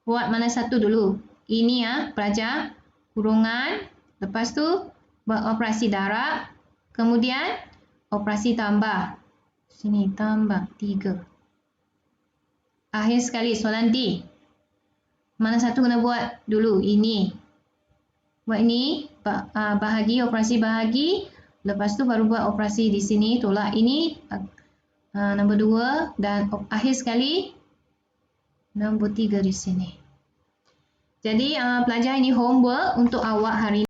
Buat mana satu dulu? Ini pelajar, kurungan, lepas tu buat operasi darab, kemudian operasi tambah. Sini tambah 3. Akhir sekali soalan D. Mana satu kena buat dulu? Ini. Buat ini, bahagi, operasi bahagi. Lepas tu baru buat operasi di sini, tolak ini, nombor 2 dan akhir sekali nombor 3 di sini. Jadi pelajar, ini homework untuk awak hari ini.